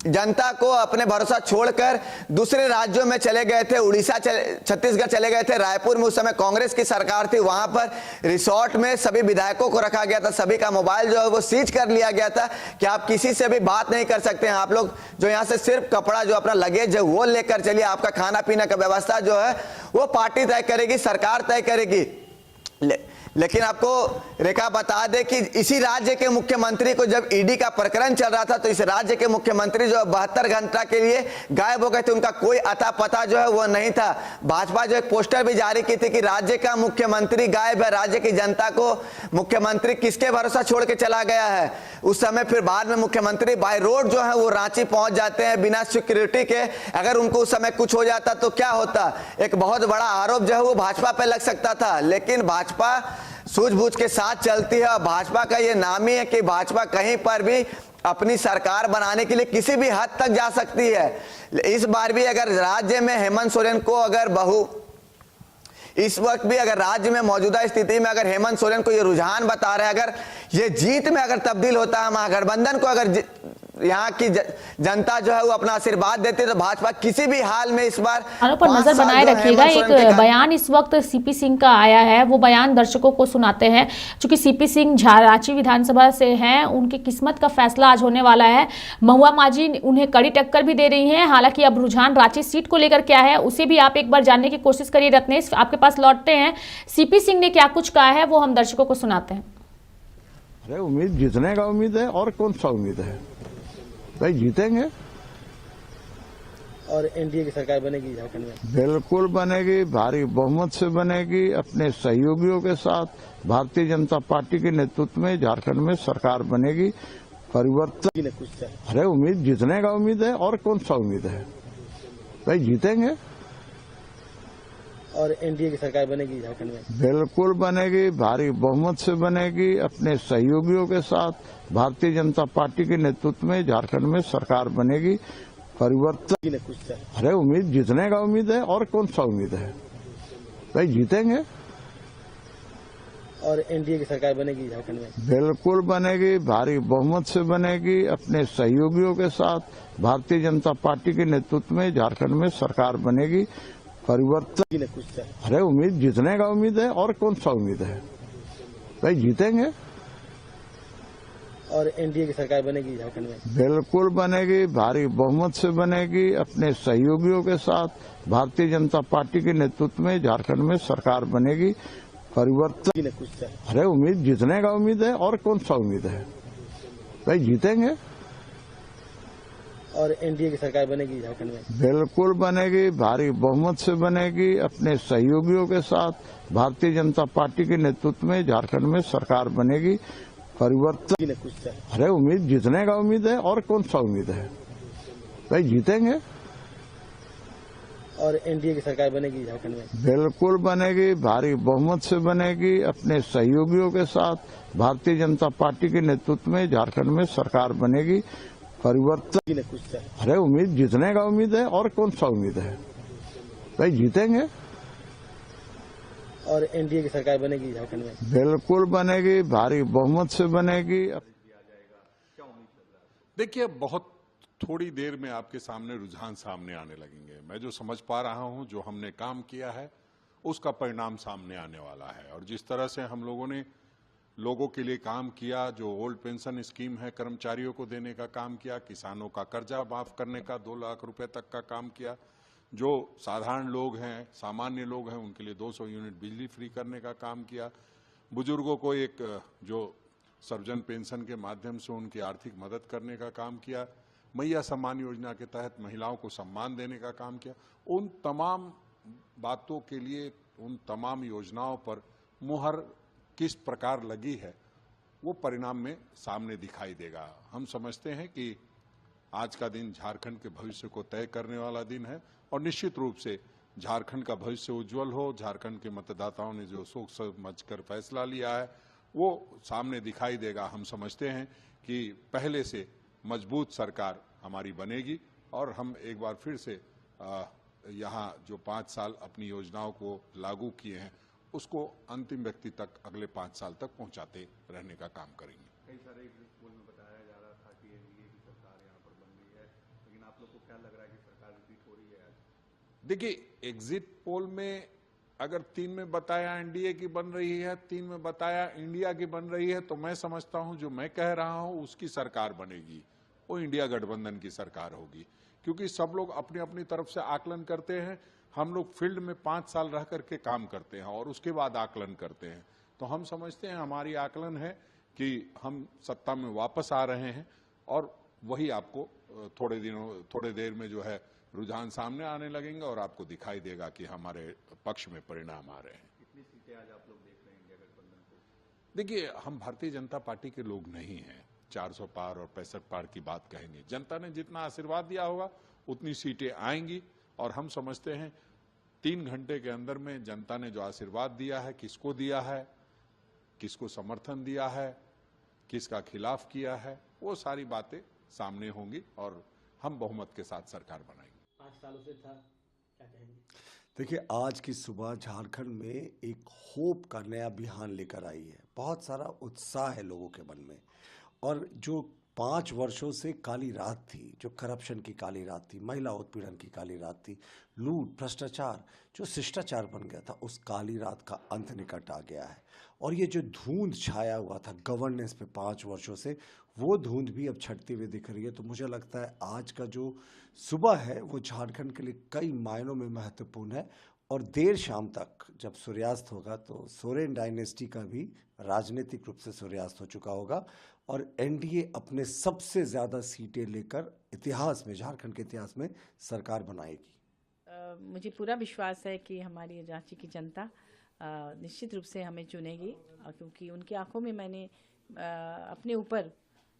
जनता को अपने भरोसा छोड़कर दूसरे राज्यों में चले गए थे, उड़ीसा छत्तीसगढ़ चले गए थे। रायपुर में उस समय कांग्रेस की सरकार थी, वहां पर रिसोर्ट में सभी विधायकों को रखा गया था, सभी का मोबाइल जो है वो सीज कर लिया गया था कि आप किसी से भी बात नहीं कर सकते हैं, आप लोग जो यहाँ से सिर्फ कपड़ा जो अपना लगेज है वो लेकर चलिए, आपका खाना पीना का व्यवस्था जो है वो पार्टी तय करेगी, सरकार तय करेगी। लेकिन आपको रेखा बता दे कि इसी राज्य के मुख्यमंत्री को जब ईडी का प्रकरण चल रहा था तो इस राज्य के मुख्यमंत्री जो 72 घंटा के लिए गायब हो गए थे, उनका कोई अता पता जो है वो नहीं था। भाजपा जो एक पोस्टर भी जारी की थी कि राज्य का मुख्यमंत्री गायब है, राज्य की जनता को मुख्यमंत्री किसके भरोसा छोड़ के चला गया है। उस समय फिर बाद में मुख्यमंत्री बाय रोड जो है वो रांची पहुंच जाते हैं बिना सिक्योरिटी के। अगर उनको उस समय कुछ हो जाता तो क्या होता, एक बहुत बड़ा आरोप जो है वो भाजपा पर लग सकता था। लेकिन भाजपा सूझबूझ के साथ चलती है और भाजपा का ये नाम ही है कि भाजपा कहीं पर भी अपनी सरकार बनाने के लिए किसी भी हद तक जा सकती है। इस बार भी अगर राज्य में हेमंत सोरेन को अगर इस वक्त भी अगर राज्य में मौजूदा स्थिति में अगर हेमंत सोरेन को ये रुझान बता रहे हैं, अगर ये जीत में अगर तब्दील होता है, महागठबंधन को अगर यहाँ की जनता जो है वो अपना आशीर्वाद देती है तो भाजपा किसी भी हाल में इस बार पर नजर बनाए रखिएगा। एक बयान इस वक्त सीपी सिंह का आया है, वो बयान दर्शकों को सुनाते हैं। चूंकि सीपी सिंह रांची विधानसभा से हैं, उनकी किस्मत का फैसला आज होने वाला है। महुआ माझी उन्हें कड़ी टक्कर भी दे रही हैं। हालांकि अब रुझान रांची सीट को लेकर क्या है उसे भी आप एक बार जानने की कोशिश करिए। रत्नेश, आपके पास लौटते हैं। सीपी सिंह ने क्या कुछ कहा है वो हम दर्शकों को सुनाते हैं। अरे उम्मीद जीतने का उम्मीद है, और कौन सा उम्मीद है भाई, जीतेंगे। और एनडीए की सरकार बनेगी झारखंड में? बिल्कुल बनेगी, भारी बहुमत से बनेगी। अपने सहयोगियों के साथ भारतीय जनता पार्टी के नेतृत्व में झारखंड में सरकार बनेगी। परिवर्तन कुछ अरे उम्मीद जीतने का उम्मीद है, और कौन सा उम्मीद है भाई, जीतेंगे। और एनडीए की सरकार बनेगी झारखंड में? बिल्कुल बनेगी, भारी बहुमत से बनेगी। अपने सहयोगियों के साथ भारतीय जनता पार्टी के नेतृत्व में झारखंड में सरकार बनेगी। परिवर्तन कुछ अरे उम्मीद जीतने का उम्मीद है, और कौन सा उम्मीद है भाई, जीतेंगे। और एनडीए की सरकार बनेगी झारखंड में? बिल्कुल बनेगी, भारी बहुमत से बनेगी। अपने सहयोगियों के साथ भारतीय जनता पार्टी के नेतृत्व में झारखंड में सरकार बनेगी। परिवर्तन कुछ अरे उम्मीद जीतने का उम्मीद है, और कौन सा उम्मीद है भाई, जीतेंगे। और एनडीए की सरकार बनेगी झारखंड में? बिल्कुल बनेगी, भारी बहुमत से बनेगी। अपने सहयोगियों के साथ भारतीय जनता पार्टी के नेतृत्व में झारखंड में सरकार बनेगी। परिवर्तन कुछ अरे उम्मीद जीतने का उम्मीद है, और कौन सा उम्मीद है भाई, जीतेंगे। और एनडीए की सरकार बनेगी झारखंड में? बिल्कुल बनेगी, भारी बहुमत से बनेगी। अपने सहयोगियों के साथ भारतीय जनता पार्टी के नेतृत्व में झारखंड में सरकार बनेगी। परिवर्तन कुछ अरे उम्मीद जीतने का उम्मीद है, और कौन सा उम्मीद है भाई, जीतेंगे। और एनडीए की सरकार बनेगी झारखंड में? बिल्कुल बनेगी, भारी बहुमत से बनेगी। अपने सहयोगियों के साथ भारतीय जनता पार्टी के नेतृत्व में झारखंड में सरकार बनेगी। परिवर्तन। अरे उम्मीद जीतने का उम्मीद है, और कौन सा उम्मीद है भाई, जीतेंगे। और एनडीए की सरकार बनेगी झारखंड में? बिल्कुल बनेगी, भारी बहुमत से बनेगी। देखिए, बहुत थोड़ी देर में आपके सामने रुझान सामने आने लगेंगे। मैं जो समझ पा रहा हूं, जो हमने काम किया है, उसका परिणाम सामने आने वाला है। और जिस तरह से हम लोगों ने लोगों के लिए काम किया, जो ओल्ड पेंशन स्कीम है कर्मचारियों को देने का काम किया, किसानों का कर्जा माफ करने का 2 लाख रुपए तक का काम किया, जो साधारण लोग हैं, सामान्य लोग हैं, उनके लिए 200 यूनिट बिजली फ्री करने का काम किया, बुजुर्गों को एक जो सर्वजन पेंशन के माध्यम से उनकी आर्थिक मदद करने का काम किया, मैया सम्मान योजना के तहत महिलाओं को सम्मान देने का काम किया। उन तमाम बातों के लिए, उन तमाम योजनाओं पर मुहर किस प्रकार लगी है, वो परिणाम में सामने दिखाई देगा। हम समझते हैं कि आज का दिन झारखंड के भविष्य को तय करने वाला दिन है, और निश्चित रूप से झारखंड का भविष्य उज्जवल हो। झारखंड के मतदाताओं ने जो सोच समझ कर फैसला लिया है, वो सामने दिखाई देगा। हम समझते हैं कि पहले से मजबूत सरकार हमारी बनेगी, और हम एक बार फिर से यहाँ जो 5 साल अपनी योजनाओं को लागू किए हैं, उसको अंतिम व्यक्ति तक अगले 5 साल तक पहुँचाते रहने का काम करेंगे। कई सारे एग्जिट पोल में बताया जा रहा था कि एनडीए की सरकार यहाँ पर बन रही है, लेकिन आप लोग को क्या लग रहा है कि सरकार रिपीट हो रही है आज? देखिए, एग्जिट पोल में अगर 3 में बताया एनडीए की बन रही है, 3 में बताया इंडिया की बन रही है, तो मैं समझता हूं जो मैं कह रहा हूं उसकी सरकार बनेगी, वो इंडिया गठबंधन की सरकार होगी। क्योंकि सब लोग अपनी अपनी तरफ से आकलन करते हैं। हम लोग फील्ड में 5 साल रह करके काम करते हैं और उसके बाद आकलन करते हैं। तो हम समझते हैं, हमारी आकलन है कि हम सत्ता में वापस आ रहे हैं, और वही आपको थोड़े देर में जो है रुझान सामने आने लगेंगे, और आपको दिखाई देगा कि हमारे पक्ष में परिणाम आ रहे हैं। कितनी सीटें आज आप लोग देख रहे हैं इंडिया गठबंधन को? देखिए, हम भारतीय जनता पार्टी के लोग नहीं हैं 400 पार और 65 पार की बात कहेंगे। जनता ने जितना आशीर्वाद दिया होगा उतनी सीटें आएंगी, और हम समझते हैं 3 घंटे के अंदर में जनता ने जो आशीर्वाद दिया है, किसको दिया है, किसको समर्थन दिया है, किसका खिलाफ किया है, वो सारी बातें सामने होंगी, और हम बहुमत के साथ सरकार बनाएंगे। 5 सालों से था, क्या कहेंगे? देखिए, आज की सुबह झारखंड में एक होप का नया बिहान लेकर आई है। बहुत सारा उत्साह है लोगों के मन में, और जो 5 वर्षों से काली रात थी, जो करप्शन की काली रात थी, महिला उत्पीड़न की काली रात थी, लूट भ्रष्टाचार जो शिष्टाचार बन गया था, उस काली रात का अंत निकट आ गया है। और ये जो धुंध छाया हुआ था गवर्नेंस पे 5 वर्षों से, वो धुंध भी अब छटती हुई दिख रही है। तो मुझे लगता है आज का जो सुबह है वो झारखंड के लिए कई मायनों में महत्वपूर्ण है। और देर शाम तक जब सूर्यास्त होगा तो सोरेन डायनेस्टी का भी राजनीतिक रूप से सूर्यास्त हो चुका होगा, और एनडीए अपने सबसे ज़्यादा सीटें लेकर इतिहास में, झारखंड के इतिहास में सरकार बनाएगी। मुझे पूरा विश्वास है कि हमारी रांची की जनता निश्चित रूप से हमें चुनेगी, क्योंकि उनकी आंखों में मैंने अपने ऊपर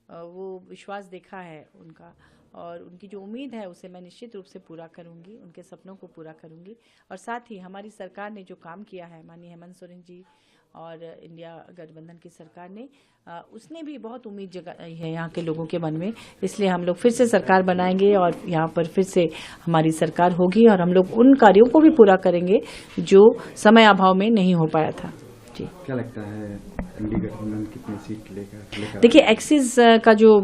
वो विश्वास देखा है उनका, और उनकी जो उम्मीद है उसे मैं निश्चित रूप से पूरा करूंगी, उनके सपनों को पूरा करूंगी। और साथ ही हमारी सरकार ने जो काम किया है, माननीय हेमंत सोरेन जी और इंडिया गठबंधन की सरकार ने, उसने भी बहुत उम्मीद जगाई है यहाँ के लोगों के मन में। इसलिए हम लोग फिर से सरकार बनाएंगे, और यहाँ पर फिर से हमारी सरकार होगी, और हम लोग उन कार्यों को भी पूरा करेंगे जो समय अभाव में नहीं हो पाया था। जी, क्या लगता है इंडिया गठबंधन कितनी सीट लेकर? देखिए, एक्सिस का जो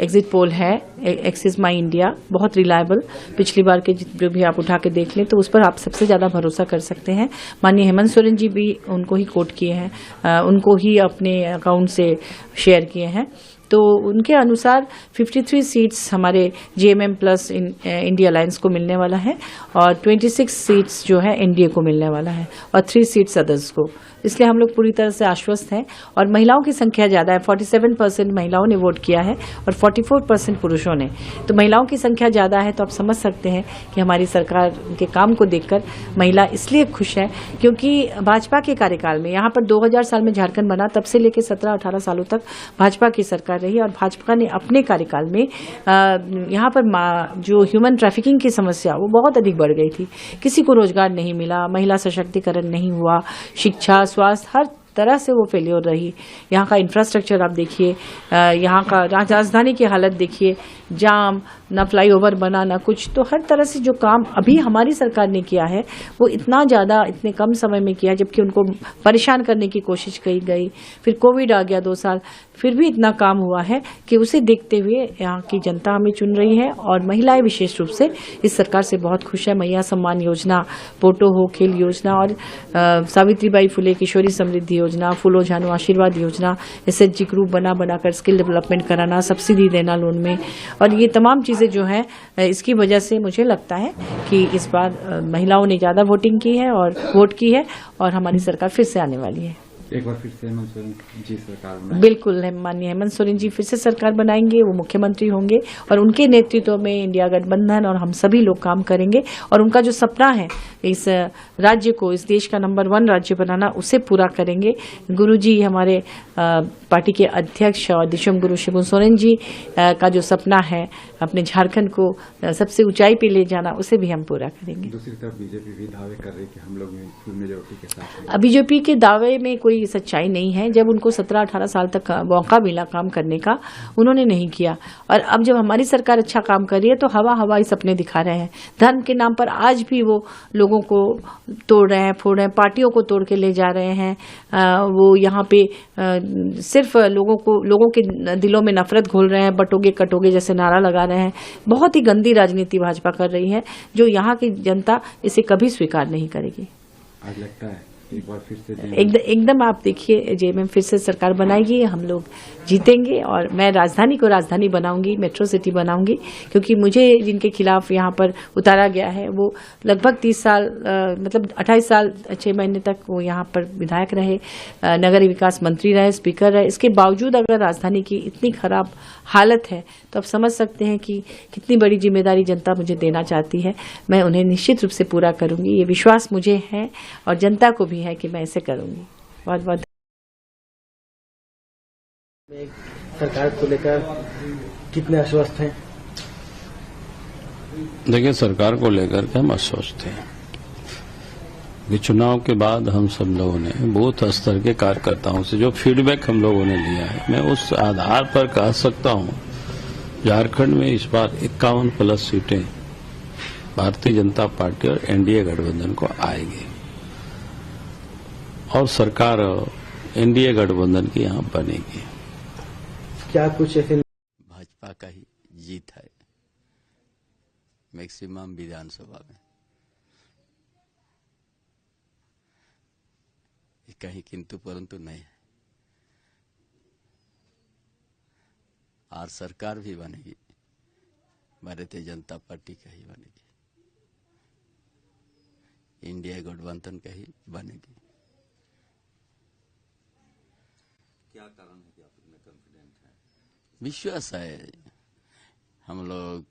एग्जिट पोल है, एक्सिस माई इंडिया, बहुत रिलायबल, पिछली बार के जो भी आप उठा के देख लें तो उस पर आप सबसे ज़्यादा भरोसा कर सकते हैं। माननीय हेमंत सोरेन जी भी उनको ही कोट किए हैं, उनको ही अपने अकाउंट से शेयर किए हैं। तो उनके अनुसार 53 सीट्स हमारे जेएमएम प्लस इंडिया अलायंस को मिलने वाला है, और 26 सीट्स जो है एनडीए को मिलने वाला है, और 3 सीट्स अदर्स को। इसलिए हम लोग पूरी तरह से आश्वस्त हैं, और महिलाओं की संख्या ज़्यादा है, 47% महिलाओं ने वोट किया है और 44% पुरुषों ने। तो महिलाओं की संख्या ज़्यादा है, तो आप समझ सकते हैं कि हमारी सरकार के काम को देखकर महिला इसलिए खुश है, क्योंकि भाजपा के कार्यकाल में यहाँ पर 2000 साल में झारखंड बना, तब से लेकर 17-18 सालों तक भाजपा की सरकार रही, और भाजपा ने अपने कार्यकाल में यहाँ पर जो ह्यूमन ट्रैफिकिंग की समस्या वो बहुत अधिक बढ़ गई थी। किसी को रोजगार नहीं मिला, महिला सशक्तिकरण नहीं हुआ, शिक्षा, स्वास्थ्य, हर तरह से वो फेलियर रही। यहाँ का इंफ्रास्ट्रक्चर आप देखिए, यहाँ का राजधानी की हालत देखिए, जाम, ना फ्लाईओवर बना, ना कुछ। तो हर तरह से जो काम अभी हमारी सरकार ने किया है वो इतना ज़्यादा इतने कम समय में किया, जबकि उनको परेशान करने की कोशिश की गई। फिर कोविड आ गया 2 साल, फिर भी इतना काम हुआ है कि उसे देखते हुए यहाँ की जनता हमें चुन रही है। और महिलाएं विशेष रूप से इस सरकार से बहुत खुश है। मैया सम्मान योजना, पोटो हो खेल योजना और सावित्रीबाई फुले किशोरी समृद्धि योजना, फूलो झानो आशीर्वाद योजना, SHG ग्रुप बनाकर स्किल डेवलपमेंट कराना, सब्सिडी देना लोन में, और ये तमाम चीज़ें जो हैं इसकी वजह से मुझे लगता है कि इस बार महिलाओं ने ज़्यादा वोटिंग की है और वोट की है और हमारी सरकार फिर से आने वाली है। एक बार फिर से हेमंत सोरेन जी सरकार बनाएंगे। बिल्कुल, माननीय हेमंत सोरेन जी फिर से सरकार बनाएंगे, वो मुख्यमंत्री होंगे और उनके नेतृत्व में इंडिया गठबंधन और हम सभी लोग काम करेंगे। और उनका जो सपना है इस राज्य को, इस देश का नंबर 1 राज्य बनाना, उसे पूरा करेंगे। गुरुजी हमारे पार्टी के अध्यक्ष और दिशम गुरु शिबू सोरेन जी का जो सपना है अपने झारखंड को सबसे ऊंचाई पे ले जाना, उसे भी हम पूरा करेंगे। दूसरी तरफ बीजेपी भी दावे कर रही है कि हम लोग मेजोरिटी के साथ। बीजेपी के दावे में कोई सच्चाई नहीं है। जब उनको 17-18 साल तक मौका मिला काम करने का, उन्होंने नहीं किया। और अब जब हमारी सरकार अच्छा काम कर रही है तो हवाई सपने दिखा रहे हैं। धर्म के नाम पर आज भी वो लोगों को तोड़ रहे हैं, फोड़ रहे हैं, पार्टियों को तोड़ के ले जा रहे हैं। वो यहाँ पे सिर्फ लोगों के दिलों में नफरत घोल रहे हैं, बटोगे कटोगे जैसे नारा लगा रहे हैं। बहुत ही गंदी राजनीति भाजपा कर रही है, जो यहाँ की जनता इसे कभी स्वीकार नहीं करेगी। आज लगता है एक बार फिर से एकदम आप देखिए, जेएमएम फिर से सरकार बनाएगी, हम लोग जीतेंगे और मैं राजधानी को राजधानी बनाऊंगी, मेट्रो सिटी बनाऊंगी। क्योंकि मुझे जिनके खिलाफ यहाँ पर उतारा गया है वो लगभग 30 साल मतलब 28 साल 6 महीने तक वो यहाँ पर विधायक रहे, नगर विकास मंत्री रहे, स्पीकर रहे। इसके बावजूद अगर राजधानी की इतनी खराब हालत है तो आप समझ सकते हैं कि कितनी बड़ी जिम्मेदारी जनता मुझे देना चाहती है। मैं उन्हें निश्चित रूप से पूरा करूंगी, ये विश्वास मुझे है और जनता को भी है कि मैं इसे करूंगी। बहुत बहुत सरकार को लेकर कितने आश्वस्त हैं? देखिए, सरकार को लेकर के हम आश्वस्त हैं कि चुनाव के बाद हम सब लोगों ने बूथ स्तर के कार्यकर्ताओं से जो फीडबैक हम लोगों ने लिया है, मैं उस आधार पर कह सकता हूं झारखंड में इस बार 51+ सीटें भारतीय जनता पार्टी और एनडीए गठबंधन को आएगी और सरकार एनडीए गठबंधन की यहां बनेगी। क्या कुछ ऐसे भाजपा का ही जीत है मैक्सिमम विधानसभा में, कहीं किंतु परंतु नहीं है। और सरकार भी बनेगी, भारतीय जनता पार्टी का ही बनेगी, इंडिया गठबंधन का ही बनेगी। क्या कारण है कि आप इतने कॉन्फिडेंट हैं? विश्वास है। हम लोग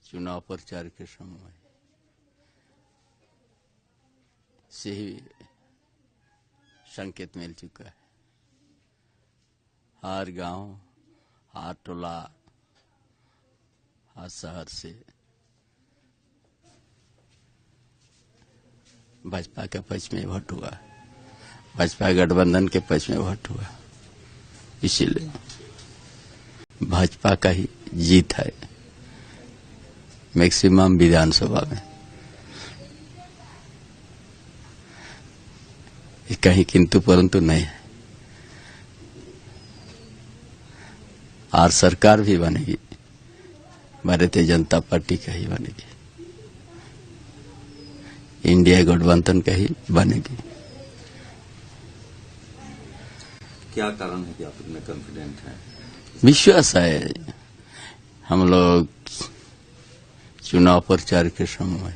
चुनाव प्रचार के समय से ही संकेत मिल चुका है। हर गांव, हर टोला, हर शहर से भाजपा के पक्ष में वोट हुआ, भाजपा गठबंधन के पक्ष में वोट हुआ। इसीलिए भाजपा का ही जीत है मैक्सिमम विधानसभा में, कहीं किंतु परंतु नहीं है। और सरकार भी बनेगी, भारतीय जनता पार्टी का ही बनेगी, इंडिया गठबंधन का ही बनेगी। क्या कारण है कि आप इतने कॉन्फिडेंट हैं? विश्वास है। हम लोग चुनाव प्रचार के समय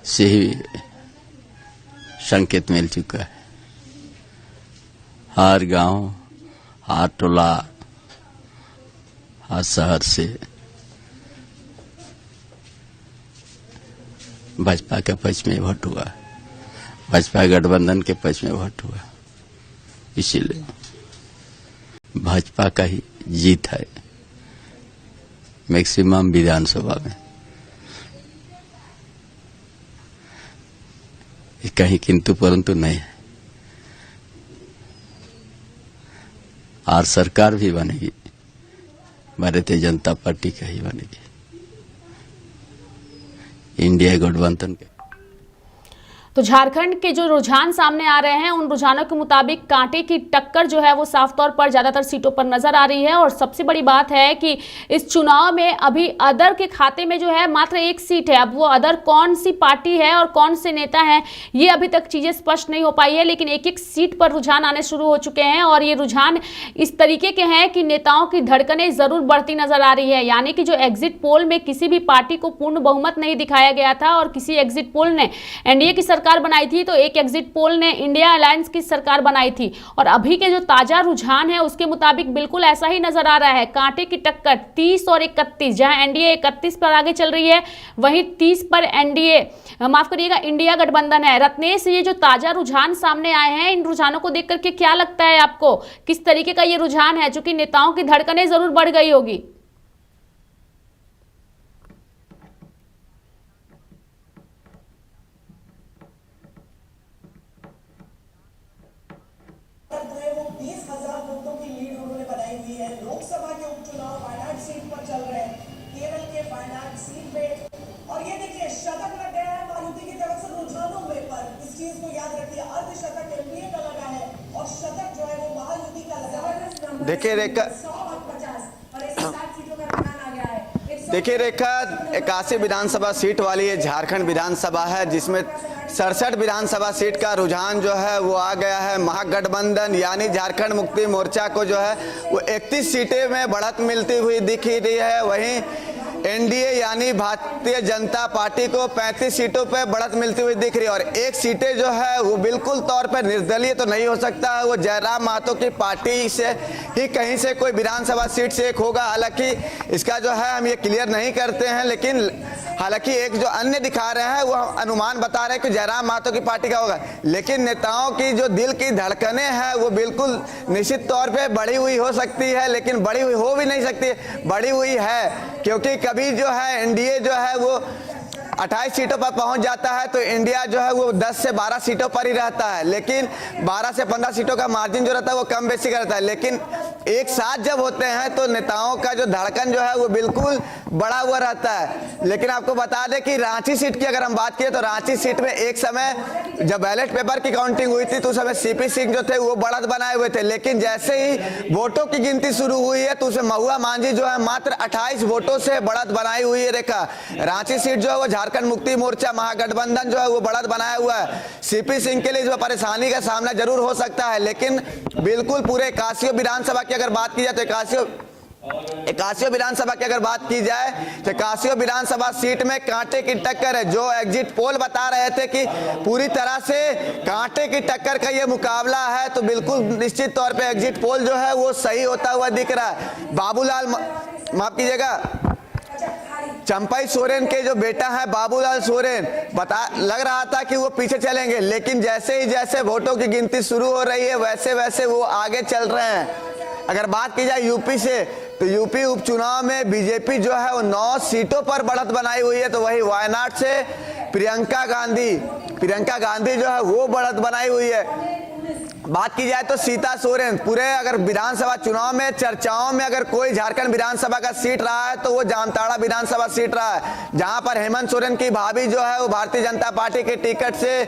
से ही संकेत मिल चुका है। हर गांव, हर टोला, हर शहर से भाजपा के पक्ष में वोट हुआ, भाजपा गठबंधन के पक्ष में वोट हुआ। इसीलिए भाजपा का ही जीत है मैक्सिमम विधानसभा में, कहीं किंतु परंतु नहीं है। और सरकार भी बनेगी भारतीय जनता पार्टी का ही बनेगी, इंडिया गठबंधन के। तो झारखंड के जो रुझान सामने आ रहे हैं, उन रुझानों के मुताबिक कांटे की टक्कर जो है वो साफ तौर पर ज्यादातर सीटों पर नजर आ रही है। और सबसे बड़ी बात है कि इस चुनाव में अभी अदर के खाते में जो है मात्र एक सीट है। अब वो अदर कौन सी पार्टी है और कौन से नेता हैं, ये अभी तक चीजें स्पष्ट नहीं हो पाई है, लेकिन एक एक सीट पर रुझान आने शुरू हो चुके हैं। और ये रुझान इस तरीके के हैं कि नेताओं की धड़कनें जरूर बढ़ती नजर आ रही है। यानी कि जो एग्जिट पोल में किसी भी पार्टी को पूर्ण बहुमत नहीं दिखाया गया था और किसी एग्जिट पोल ने एनडीए की सरकार बनाई थी, तो एक एग्जिट पोल ने इंडिया अलायंस की सरकार बनाई थी। और अभी के जो ताजा रुझान है उसके मुताबिक बिल्कुल ऐसा ही नजर आ रहा है। कांटे की टक्कर 30 और 31, जहां एनडीए 31 पर आगे चल रही है, वहीं 30 पर इंडिया गठबंधन है। रत्नेश, ये जो ताजा रुझान सामने आए हैं, इन रुझानों को देख करके क्या लगता है आपको, किस तरीके का ये रुझान है? चूंकि नेताओं की धड़कनें जरूर बढ़ गई होगी। वो 20,000 वोटों की लीड उन्होंने बनाई हुई है। लोकसभा के उपचुनाव वायनाड सीट पर चल रहे हैं, केरल के वायनाड सीट पे। और ये देखिए शतक लग गया है मारुति की तरफ से रुझानों में, पर इस चीज को याद रखिए, अर्धशतक एनडीए का लगा है और शतक जो है वो महायुति का लगा है। देखिए रेखा, 150 और 160 सीटों का रुझान आ गया है। देखिए रेखा, 81 विधानसभा सीट वाली ये झारखंड विधानसभा है, जिसमें 67 विधानसभा सीट का रुझान जो है वो आ गया है महागठबंधन यानी झारखंड मुक्ति मोर्चा को जो है वो 31 सीटें में बढ़त मिलती हुई दिख रही है। वहीं एनडीए यानी भारतीय जनता पार्टी को 35 सीटों पे बढ़त मिलती हुई दिख रही है। और एक सीटें जो है वो बिल्कुल तौर पर निर्दलीय तो नहीं हो सकता है, वो जयराम महतो की पार्टी से ही कहीं से कोई विधानसभा सीट से एक होगा। हालांकि इसका जो है हम ये क्लियर नहीं करते हैं, लेकिन हालांकि एक जो अन्य दिखा रहे हैं वो अनुमान बता रहे हैं कि जयराम महतो की पार्टी का होगा। लेकिन नेताओं की जो दिल की धड़कनें हैं वो बिल्कुल निश्चित तौर पे बढ़ी हुई हो सकती है, लेकिन बढ़ी हुई हो भी नहीं सकती, बढ़ी हुई है। क्योंकि कभी जो है एनडीए जो है वो 28 सीटों पर पहुंच जाता है तो इंडिया जो है वो 10 से 12 सीटों पर ही रहता है, लेकिन 12 से 15 सीटों का मार्जिन जो रहता है वो कम बेसी करता है। लेकिन एक साथ जब होते हैं तो नेताओं का जो धड़कन जो है वो बिल्कुल बढ़ा हुआ रहता है। लेकिन आपको बता दें कि रांची सीट की अगर हम बात करें तो रांची सीट में एक समय जब बैलेट पेपर की काउंटिंग हुई थी तो उस समय सीपी सिंह जो थे वो बढ़त बनाए हुए थे, लेकिन जैसे ही वोटों की गिनती शुरू हुई है तो उसे महुआ मांझी जो है मात्र 28 वोटों से बढ़त बनाई हुई है। रेखा, रांची सीट जो है वो झारखंड मुक्ति मोर्चा महागठबंधन जो है वो बढ़त बनाया हुआ है। सीपी सिंह के लिए इसमें परेशानी का सामना जरूर हो सकता है, लेकिन बिल्कुल पूरे 81 विधानसभा की अगर बात की जाए तो 81 विधानसभा की अगर बात की जाए तो 81 विधानसभा सीट में कांटे की टक्कर है। जो एग्जिट पोल बता रहे थे कि पूरी तरह से कांटे की टक्कर का ये मुकाबला है, तो बिल्कुल निश्चित तौर पे एग्जिट पोल जो है वो सही होता हुआ दिख रहा है। बाबूलाल, माफ कीजिएगा, चंपई सोरेन के जो बेटा है बाबूलाल सोरेन, लग रहा था कि वो पीछे चलेंगे, लेकिन जैसे ही जैसे वोटों की गिनती शुरू हो रही है वैसे वैसे वो आगे चल रहे हैं। अगर बात की जाए यूपी से तो यूपी उपचुनाव में बीजेपी जो है वो 9 सीटों पर बढ़त बनाई हुई है। तो वही वायनाड से प्रियंका गांधी जो है वो बढ़त बनाई हुई है। बात की जाए तो सीता सोरेन, पूरे अगर विधानसभा चुनाव में चर्चाओं में अगर कोई झारखंड विधानसभा का सीट रहा है तो वो जामताड़ा विधानसभा सीट रहा है, जहां पर हेमंत सोरेन की भाभी जो है वो भारतीय जनता पार्टी के टिकट से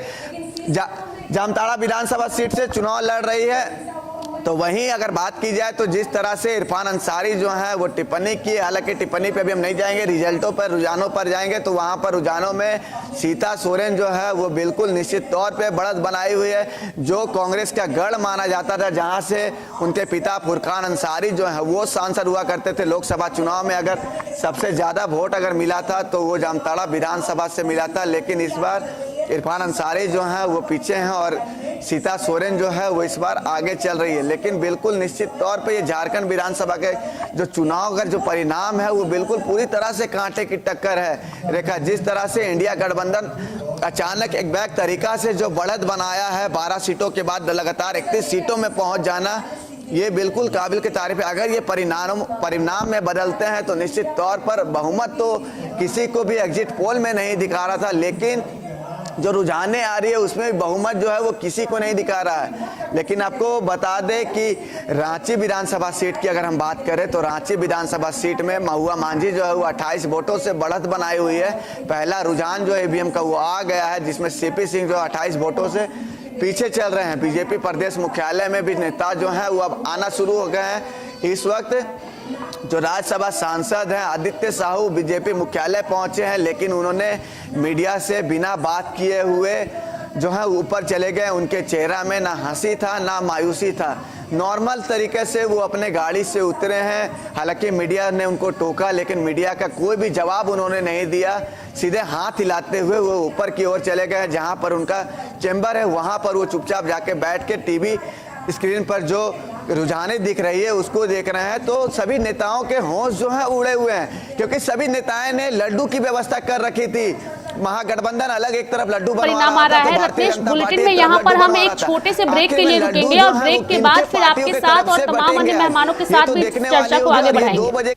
जामताड़ा विधानसभा सीट से चुनाव लड़ रही है। तो वहीं अगर बात की जाए तो जिस तरह से इरफान अंसारी जो है वो टिप्पणी की, हालांकि टिप्पणी पे अभी हम नहीं जाएंगे, रिजल्टों पर रुझानों पर जाएंगे, तो वहां पर रुझानों में सीता सोरेन जो है वो बिल्कुल निश्चित तौर पे बढ़त बनाई हुई है। जो कांग्रेस का गढ़ माना जाता था, जहां से उनके पिता फुरकान अंसारी जो है वो सांसद हुआ करते थे, लोकसभा चुनाव में अगर सबसे ज्यादा वोट अगर मिला था तो वो जामताड़ा विधानसभा से मिला था। लेकिन इस बार इरफान अंसारी जो है वो पीछे हैं और सीता सोरेन जो है वो इस बार आगे चल रही है। लेकिन बिल्कुल निश्चित तौर पे ये झारखंड विधानसभा के जो चुनाव का जो परिणाम है वो बिल्कुल पूरी तरह से कांटे की टक्कर है। रेखा, जिस तरह से इंडिया गठबंधन अचानक एक बैक तरीका से जो बढ़त बनाया है 12 सीटों के बाद लगातार 31 सीटों में पहुंच जाना, ये बिल्कुल काबिल की तारीफ है। अगर ये परिणाम में बदलते हैं तो निश्चित तौर पर बहुमत तो किसी को भी एग्जिट पोल में नहीं दिखा रहा था, लेकिन जो रुझाने आ रही है उसमें बहुमत जो है वो किसी को नहीं दिखा रहा है। लेकिन आपको बता दें कि रांची विधानसभा सीट की अगर हम बात करें तो रांची विधानसभा सीट में महुआ मांझी जो है वो 28 वोटों से बढ़त बनाई हुई है। पहला रुझान जो ईवीएम का वो आ गया है, जिसमें सीपी सिंह जो 28 वोटों से पीछे चल रहे हैं। बीजेपी प्रदेश मुख्यालय में भी नेता जो हैं वो अब आना शुरू हो गए हैं। इस वक्त जो राज्यसभा सांसद हैं आदित्य साहू बीजेपी मुख्यालय पहुंचे हैं, लेकिन उन्होंने मीडिया से बिना बात किए हुए जो है ऊपर चले गए। उनके चेहरा में ना हंसी था ना मायूसी था, नॉर्मल तरीके से वो अपने गाड़ी से उतरे हैं। हालांकि मीडिया ने उनको टोका, लेकिन मीडिया का कोई भी जवाब उन्होंने नहीं दिया। सीधे हाथ हिलाते हुए वो ऊपर की ओर चले गए, जहां पर उनका चैम्बर है वहां पर वो चुपचाप जाके बैठ के टीवी स्क्रीन पर जो रुझाने दिख रही है उसको देख रहे हैं। तो सभी नेताओं के होश जो है उड़े हुए हैं, क्योंकि सभी नेताओं ने लड्डू की व्यवस्था कर रखी थी। महागठबंधन अलग एक तरफ लड्डू परिणाम आ रहा है। रत्नेश, बुलेटिन में यहाँ पर हम एक छोटे से ब्रेक के लिए रुकेंगे और ब्रेक के बाद फिर आपके साथ और तमाम अन्य मेहमानों के साथ भी चर्चा को आगे बढ़ाएंगे।